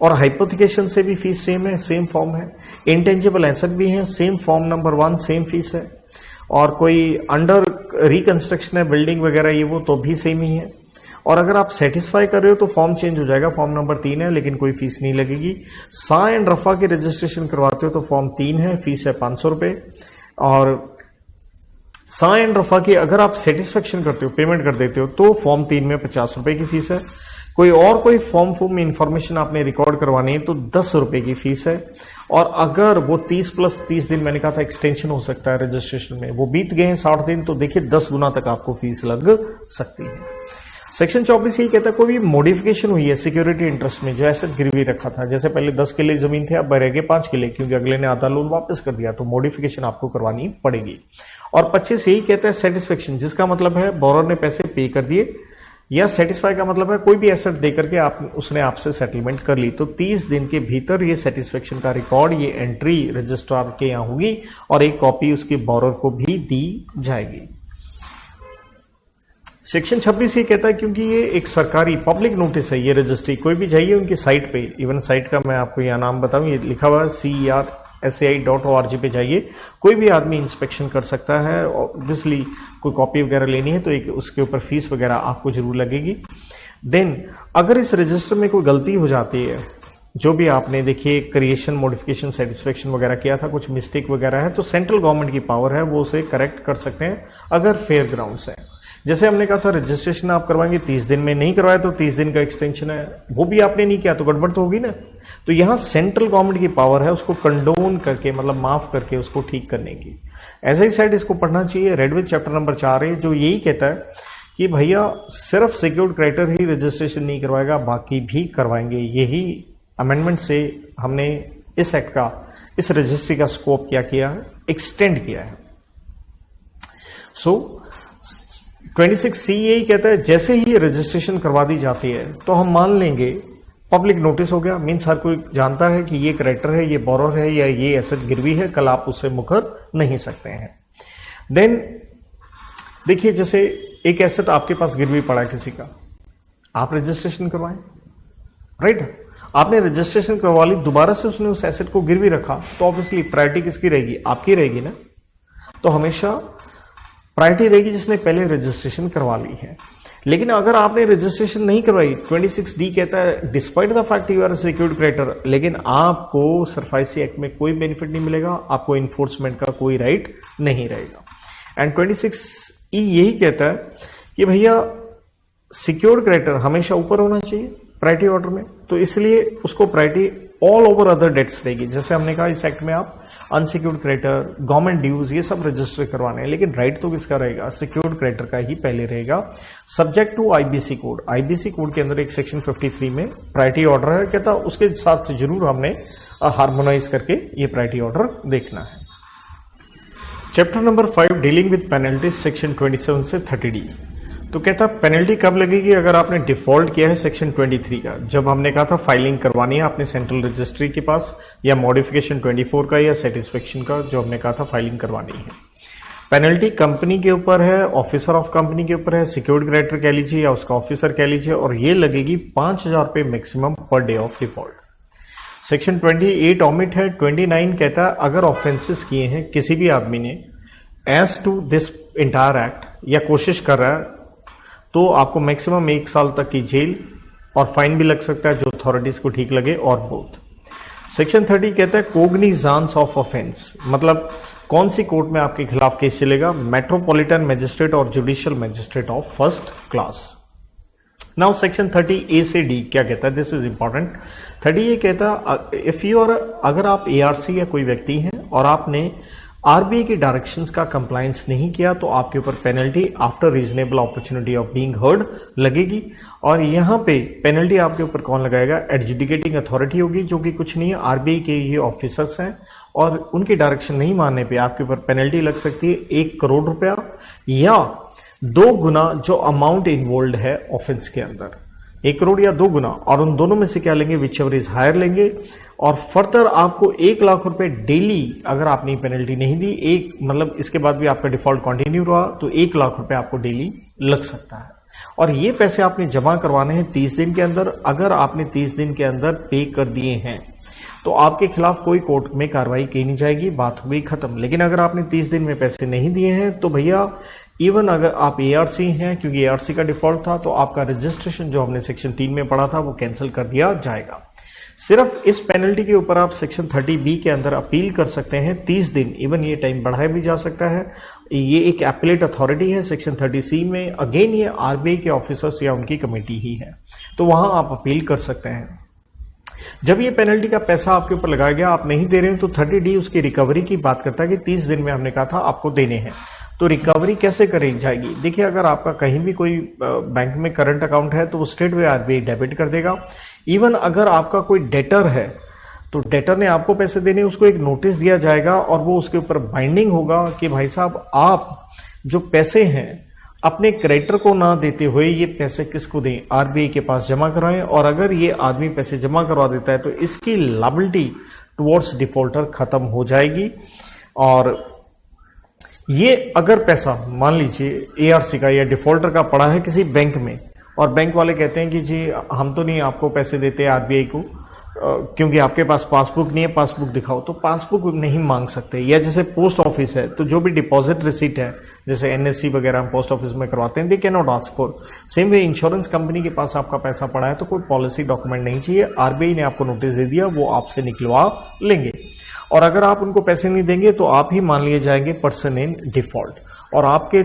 और हाइपोथिकेशन से भी फीस सेम है, सेम फॉर्म है। इंटेंजिबल एसेट भी है, same form number 1, same fees है। और कोई अंडर रिकंस्ट्रक्शन है बिल्डिंग वगैरह ये वो, तो भी सेम ही है। और अगर आप सेटिस्फाई कर रहे हो तो फॉर्म चेंज हो जाएगा, फॉर्म नंबर 3 है लेकिन कोई फीस नहीं लगेगी। सा एंड रफा की रजिस्ट्रेशन करवाते हो तो फॉर्म 3 है, फीस है 500 रुपए। और सा एंड रफा की अगर आप सेटिस्फेक्शन करते हो, पेमेंट कर देते हो तो फॉर्म 3 में 50 रुपए की फीस है। कोई फॉर्म में इंफॉर्मेशन आपने रिकॉर्ड करवानी है तो 10 रुपए की फीस है। और अगर वो 30 प्लस 30 दिन, मैंने कहा था एक्सटेंशन हो सकता है रजिस्ट्रेशन में, वो बीत गए हैं 60 दिन, तो देखिए 10 गुना तक आपको फीस लग सकती है। सेक्शन 24 यही कहता है कोई भी मॉडिफिकेशन हुई है सिक्योरिटी इंटरेस्ट में, जो एसेट गिरवी रखा था, जैसे पहले 10 किले जमीन थे, अब रह गए 5 किले क्योंकि अगले ने आधा लोन वापस कर दिया, तो मॉडिफिकेशन आपको करवानी पड़ेगी। और 25 यही कहता है सेटिस्फेक्शन, जिसका मतलब है बोरर ने पैसे पे कर दिए, या सेटिस्फाई का मतलब है कोई भी एसेट देकर के उसने आपसे सेटलमेंट कर ली, तो 30 दिन के भीतर ये सेटिस्फेक्शन का रिकॉर्ड, ये एंट्री रजिस्ट्रार के यहां होगी और एक कॉपी उसके बोरर को भी दी जाएगी। सेक्शन 26 ये कहता है क्योंकि ये एक सरकारी पब्लिक नोटिस है, ये रजिस्ट्री, कोई भी जाइए उनकी साइट पे, इवन साइट का मैं आपको यहाँ नाम बताऊं, ये लिखा हुआ है CERSAI.org पे जाइए, कोई भी आदमी इंस्पेक्शन कर सकता है। ऑब्वियसली कोई कॉपी वगैरह लेनी है तो एक उसके ऊपर फीस वगैरह आपको जरूर लगेगी। देन अगर इस रजिस्टर में कोई गलती हो जाती है, जो भी आपने देखिए क्रिएशन, मॉडिफिकेशन, सेटिस्फेक्शन वगैरह किया था, कुछ मिस्टेक वगैरह है, तो सेंट्रल गवर्नमेंट की पावर है, वो उसे करेक्ट कर सकते हैं अगर फेयर ग्राउंड्स है। जैसे हमने कहा था रजिस्ट्रेशन आप करवाएंगे 30 दिन में, नहीं करवाया तो 30 दिन का एक्सटेंशन है, वो भी आपने नहीं किया तो गड़बड़ तो होगी ना। तो यहां सेंट्रल गवर्नमेंट की पावर है उसको कंडोन करके, मतलब माफ करके उसको ठीक करने की। ऐसा ही साइड इसको पढ़ना चाहिए, रेडविच चैप्टर नंबर 4 है, जो यही कहता है कि भैया सिर्फ सिक्योर्ड क्रेडिटर ही रजिस्ट्रेशन नहीं करवाएगा, बाकी भी करवाएंगे। यही अमेंडमेंट से हमने इस एक्ट का, इस रजिस्ट्री का स्कोप क्या किया है, एक्सटेंड किया है। सो 26C यही कहता है जैसे ही रजिस्ट्रेशन करवा दी जाती है तो हम मान लेंगे पब्लिक नोटिस हो गया, मीन्स हर कोई जानता है कि ये क्रेडिटर है, ये बोरर है, या ये एसेट गिरवी है, कल आप उससे मुकर नहीं सकते हैं। देन देखिए जैसे एक एसेट आपके पास गिरवी पड़ा है किसी का, आप रजिस्ट्रेशन करवाएं, राइट। आपने रजिस्ट्रेशन करवा ली, दोबारा से उसने उस एसेट को गिरवी रखा, तो ऑब्वियसली प्रायोरिटी किसकी रहेगी, आपकी रहेगी ना। तो हमेशा प्रायोरिटी रहेगी जिसने पहले रजिस्ट्रेशन करवा ली है। लेकिन अगर आपने रजिस्ट्रेशन नहीं करवाई, 26D कहता है despite the fact you are secured creditor, लेकिन आपको सरफाइसी एक्ट में कोई बेनिफिट नहीं मिलेगा, आपको इन्फोर्समेंट का कोई राइट नहीं रहेगा। एंड 26E यही कहता है कि भैया सिक्योर्ड क्रेडिटर हमेशा ऊपर होना चाहिए प्रायोरिटी ऑर्डर में, तो इसलिए उसको priority all over other debts रहेगी। जैसे हमने कहा इस एक्ट में आप अनसिक्योर्ड क्रेडिटर, गवर्नमेंट ड्यूज, ये सब रजिस्टर करवाने हैं, लेकिन राइट तो किसका रहेगा, सिक्योर्ड क्रेडिटर का ही पहले रहेगा, subject to IBC code. IBC code के अंदर एक सेक्शन 53 में प्रायोरिटी ऑर्डर है, कहता उसके साथ जरूर हमने हार्मोनाइज करके ये प्रायोरिटी ऑर्डर देखना है। Chapter number 5 dealing with penalties, section 27 से 30D। तो कहता पेनल्टी कब लगेगी अगर आपने डिफॉल्ट किया है सेक्शन 23 का, जब हमने कहा था फाइलिंग करवानी है आपने सेंट्रल रजिस्ट्री के पास, या मॉडिफिकेशन 24 का, या सेटिस्फेक्शन का, जो हमने कहा था फाइलिंग करवानी है। पेनल्टी कंपनी के ऊपर है, ऑफिसर ऑफ कंपनी के ऊपर है, सिक्योर्ड क्रेडिटर कह लीजिए या उसका ऑफिसर कह लीजिए, और ये लगेगी 5,000 रुपए maximum per day of default. Section 28 omit है। 29 कहता है अगर ऑफेंसेस किए हैं किसी भी आदमी ने as to this entire act, या कोशिश कर रहा है, तो आपको मैक्सिमम 1 साल तक की जेल और फाइन भी लग सकता है, जो अथॉरिटीज को ठीक लगे, और बोथ। सेक्शन 30 कहता है कोग्निजांस ऑफ ऑफेंस, मतलब कौन सी कोर्ट में आपके खिलाफ केस चलेगा, मेट्रोपॉलिटन मैजिस्ट्रेट और judicial magistrate of first class. Now section 30A से D क्या कहता है, दिस इज इंपॉर्टेंट। 30 ये कहता है इफ यू आर, अगर आप ARC या कोई व्यक्ति हैं और आपने आरबीआई की डायरेक्शंस का कंप्लायंस नहीं किया, तो आपके ऊपर penalty after reasonable opportunity of being heard लगेगी। और यहां पे पेनल्टी आपके ऊपर कौन लगाएगा, एडजुडिकेटिंग अथॉरिटी होगी, जो कि कुछ नहीं है, आरबीआई के ये ऑफिसर्स हैं, और उनकी डायरेक्शन नहीं मानने पे आपके ऊपर पेनल्टी लग सकती है 1 करोड़ रुपया, या 2 गुना जो अमाउंट इन्वॉल्व है ऑफेंस के अंदर, 1 करोड़ या 2 गुना, और उन दोनों में से क्या लेंगे, विच एवर इज हायर लेंगे। और फर्दर आपको 1 लाख रुपए डेली, अगर आपने पेनल्टी नहीं दी, एक मतलब इसके बाद भी आपका डिफॉल्ट कंटिन्यू रहा, तो 1 लाख रुपए आपको डेली लग सकता है। और ये पैसे आपने जमा करवाने हैं 30 दिन के अंदर। अगर आपने 30 दिन के अंदर पे कर दिए हैं तो आपके खिलाफ कोई कोर्ट में कार्रवाई की नहीं जाएगी, बात हो गई खत्म। लेकिन अगर आपने 30 दिन में पैसे नहीं दिए हैं तो भैया इवन अगर आप एआरसी हैं, क्योंकि एआरसी का डिफॉल्ट था, तो आपका रजिस्ट्रेशन जो हमने सेक्शन 3 में पढ़ा था वो कैंसिल कर दिया जाएगा। सिर्फ इस पेनल्टी के ऊपर आप सेक्शन 30B के अंदर अपील कर सकते हैं 30 दिन, इवन ये टाइम बढ़ाया भी जा सकता है। ये एक एपेलेट अथॉरिटी है सेक्शन 30C में। अगेन ये आरबीआई के ऑफिसर्स या उनकी कमेटी ही है, तो वहां आप अपील कर सकते हैं। जब ये पेनल्टी का पैसा आपके ऊपर लगाया गया, आप नहीं दे रहे हैं, तो 30D उसकी रिकवरी की बात करता है कि 30 दिन में हमने कहा था आपको देने हैं। तो रिकवरी कैसे करी जाएगी? देखिए, अगर आपका कहीं भी कोई बैंक में करंट अकाउंट है तो वो स्टेट वे आरबीआई डेबिट कर देगा। इवन अगर आपका कोई डेटर है तो डेटर ने आपको पैसे देने, उसको एक नोटिस दिया जाएगा और वो उसके ऊपर बाइंडिंग होगा कि भाई साहब आप जो पैसे हैं अपने क्रेडिटर को ना देते हुए ये पैसे किसको दें, आरबीआई के पास जमा कराएं। और अगर ये आदमी पैसे जमा करवा देता है तो इसकी लायबिलिटी टुवर्ड्स डिफॉल्टर खत्म हो जाएगी। और ये अगर पैसा मान लीजिए एआरसी का या डिफॉल्टर का पड़ा है किसी बैंक में, और बैंक वाले कहते हैं कि जी हम तो नहीं आपको पैसे देते आरबीआई को, क्योंकि आपके पास पासबुक नहीं है, पासबुक दिखाओ, तो पासबुक नहीं मांग सकते। या जैसे पोस्ट ऑफिस है तो जो भी डिपॉजिट रिसीट है, जैसे एनएससी वगैरह हम पोस्ट ऑफिस में करवाते हैं, they can not ask for. Same way insurance company के पास आपका पैसा पड़ा है तो कोई पॉलिसी डॉक्यूमेंट नहीं चाहिए, आरबीआई ने आपको नोटिस दे दिया, वो आपसे निकलवा लेंगे। और अगर आप उनको पैसे नहीं देंगे तो आप ही मान लिए जाएंगे पर्सन इन डिफॉल्ट, और आपके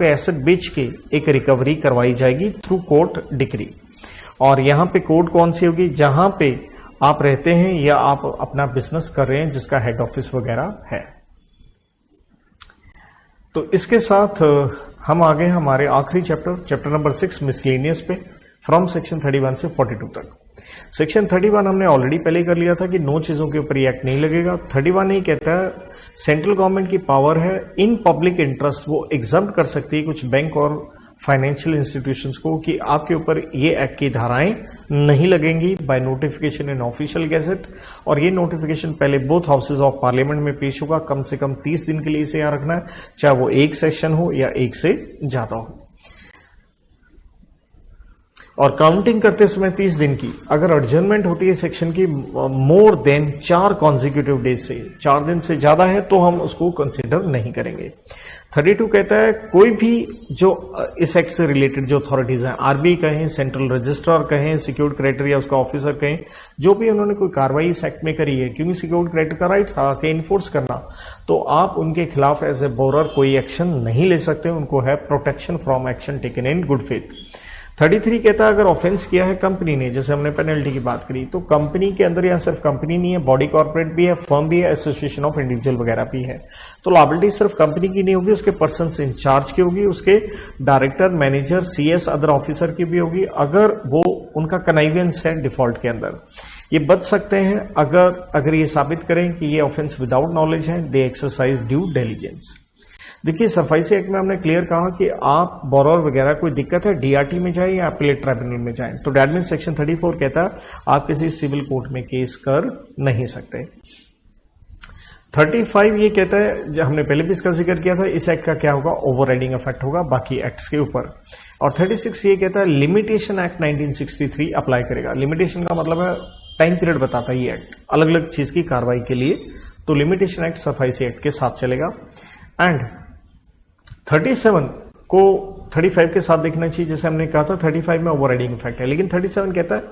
एसेट बेच के एक रिकवरी करवाई जाएगी थ्रू कोर्ट डिक्री। और यहां पे कोर्ट कौन सी होगी? जहां पे आप रहते हैं या आप अपना बिजनेस कर रहे हैं जिसका हेड ऑफिस वगैरह है। तो इसके साथ हम आ गए हमारे आखिरी चैप्टर नंबर 6 मिसलेनियस पे, फ्रॉम सेक्शन 31 से 42 तक। सेक्शन 31 हमने ऑलरेडी पहले कर लिया था कि 9 चीजों के ऊपर ये एक्ट नहीं लगेगा। 31 ही कहता है सेंट्रल गवर्नमेंट की पावर है इन पब्लिक इंटरेस्ट, वो एग्जम्प्ट कर सकती है कुछ बैंक और फाइनेंशियल इंस्टीट्यूशंस को कि आपके ऊपर ये एक्ट की धाराएं नहीं लगेंगी by notification in official gazette. और ये नोटिफिकेशन पहले बोथ हाउसेज ऑफ पार्लियामेंट में पेश होगा। कम से कम 30 दिन के लिए इसे यहां रखना है, चाहे वो एक सेशन हो या एक से ज्यादा हो। और काउंटिंग करते समय 30 दिन की अगर एडजर्नमेंट होती है सेक्शन की मोर देन 4 कॉन्जिक्यूटिव डेज से, 4 दिन से ज्यादा है तो हम उसको कंसिडर नहीं करेंगे। 32 कहता है कोई भी जो इस एक्ट से रिलेटेड जो अथॉरिटीज हैं, आरबीआई कहें, सेंट्रल रजिस्ट्रार कहें, सिक्योर्ड क्रेडिटर या उसका ऑफिसर कहें, जो भी उन्होंने कोई कार्रवाई इस एक्ट में करी है, क्योंकि सिक्योर्ड क्रेडिटर का राइट था कि इन्फोर्स करना, तो आप उनके खिलाफ एज ए बोरर कोई एक्शन नहीं ले सकते। उनको है protection from action taken in good faith. 33 कहता है अगर ऑफेंस किया है कंपनी ने, जैसे हमने पेनल्टी की बात करी, तो कंपनी के अंदर यहां सिर्फ कंपनी नहीं है, बॉडी कॉर्पोरेट भी है, फर्म भी है, एसोसिएशन ऑफ इंडिविजुअल वगैरह भी है। तो लायबिलिटी सिर्फ कंपनी की नहीं होगी, उसके पर्सन इंचार्ज की होगी, उसके director, manager, CS, other officer की भी होगी, अगर वो उनका कनाइवेंस है डिफॉल्ट के अंदर। ये बच सकते हैं अगर ये साबित करें कि ये ऑफेंस विदाउट नॉलेज है, दे एक्सरसाइज ड्यू डिलिजेंस। देखिए सरफाइसी एक्ट में हमने क्लियर कहा कि आप बोरोर वगैरह कोई दिक्कत है डीआरटी में जाए या अपीलेट ट्राइब्यूनल में जाए, तो डैडमिन सेक्शन 34 कहता है आप किसी सिविल कोर्ट में केस कर नहीं सकते। 35 ये कहता है, जो हमने पहले भी इसका जिक्र किया था, इस एक्ट का क्या होगा, ओवरराइडिंग इफेक्ट होगा बाकी एक्ट्स के ऊपर। और 36 ये कहता है लिमिटेशन एक्ट 1963 अप्लाई करेगा। लिमिटेशन का मतलब है टाइम पीरियड बताता है ये एक्ट अलग अलग चीज की कार्रवाई के लिए, तो लिमिटेशन एक्ट सरफाइसी एक्ट के साथ चलेगा। एंड 37 को 35 के साथ देखना चाहिए, जैसे हमने कहा था 35 में ओवरराइडिंग इफेक्ट है, लेकिन 37 कहता है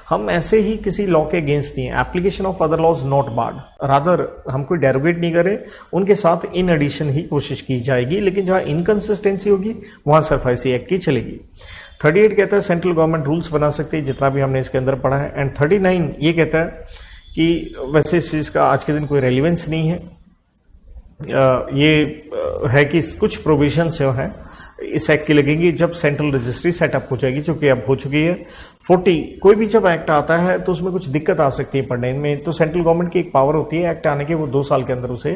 हम ऐसे ही किसी लॉ के अगेंस्ट नहीं है, application of other laws not barred, rather हम कोई डेरोगेट नहीं करें, उनके साथ इन एडिशन ही कोशिश की जाएगी, लेकिन जहां इनकंसिस्टेंसी होगी वहां सरफाइसी एक्ट की चलेगी। 38 कहता है सेंट्रल गवर्नमेंट रूल्स बना सकते हैं, जितना भी हमने इसके अंदर पढ़ा है। एंड 39 ये कहता है कि वैसे इस चीज का आज के दिन कोई रेलिवेंस नहीं है, ये है कि कुछ प्रोविजंस जो है इस एक्ट की लगेंगी जब सेंट्रल रजिस्ट्री सेटअप हो जाएगी, जो कि अब हो चुकी है। 40 कोई भी जब एक्ट आता है तो उसमें कुछ दिक्कत आ सकती है पढ़ने में, तो सेंट्रल गवर्नमेंट की एक पावर होती है एक्ट आने के, वो 2 साल के अंदर उसे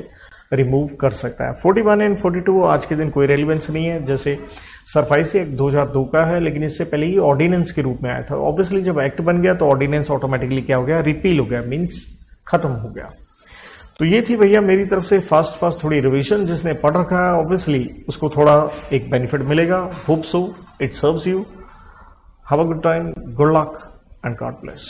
रिमूव कर सकता है। 41 एंड 42 आज के दिन कोई रेलिवेंस नहीं है, जैसे सरफाइसी एक्ट 2002 का है, लेकिन इससे पहले ही ऑर्डिनेंस के रूप में आया था। ऑब्वियसली जब एक्ट बन गया तो ऑर्डिनेंस ऑटोमेटिकली क्या हो गया, रिपील हो गया, मीन्स खत्म हो गया। तो ये थी भैया मेरी तरफ से फास्ट थोड़ी रिवीजन। जिसने पढ़ रखा है ऑब्वियसली उसको थोड़ा एक बेनिफिट मिलेगा। Hope so it serves you. Have a good time, good luck and God bless.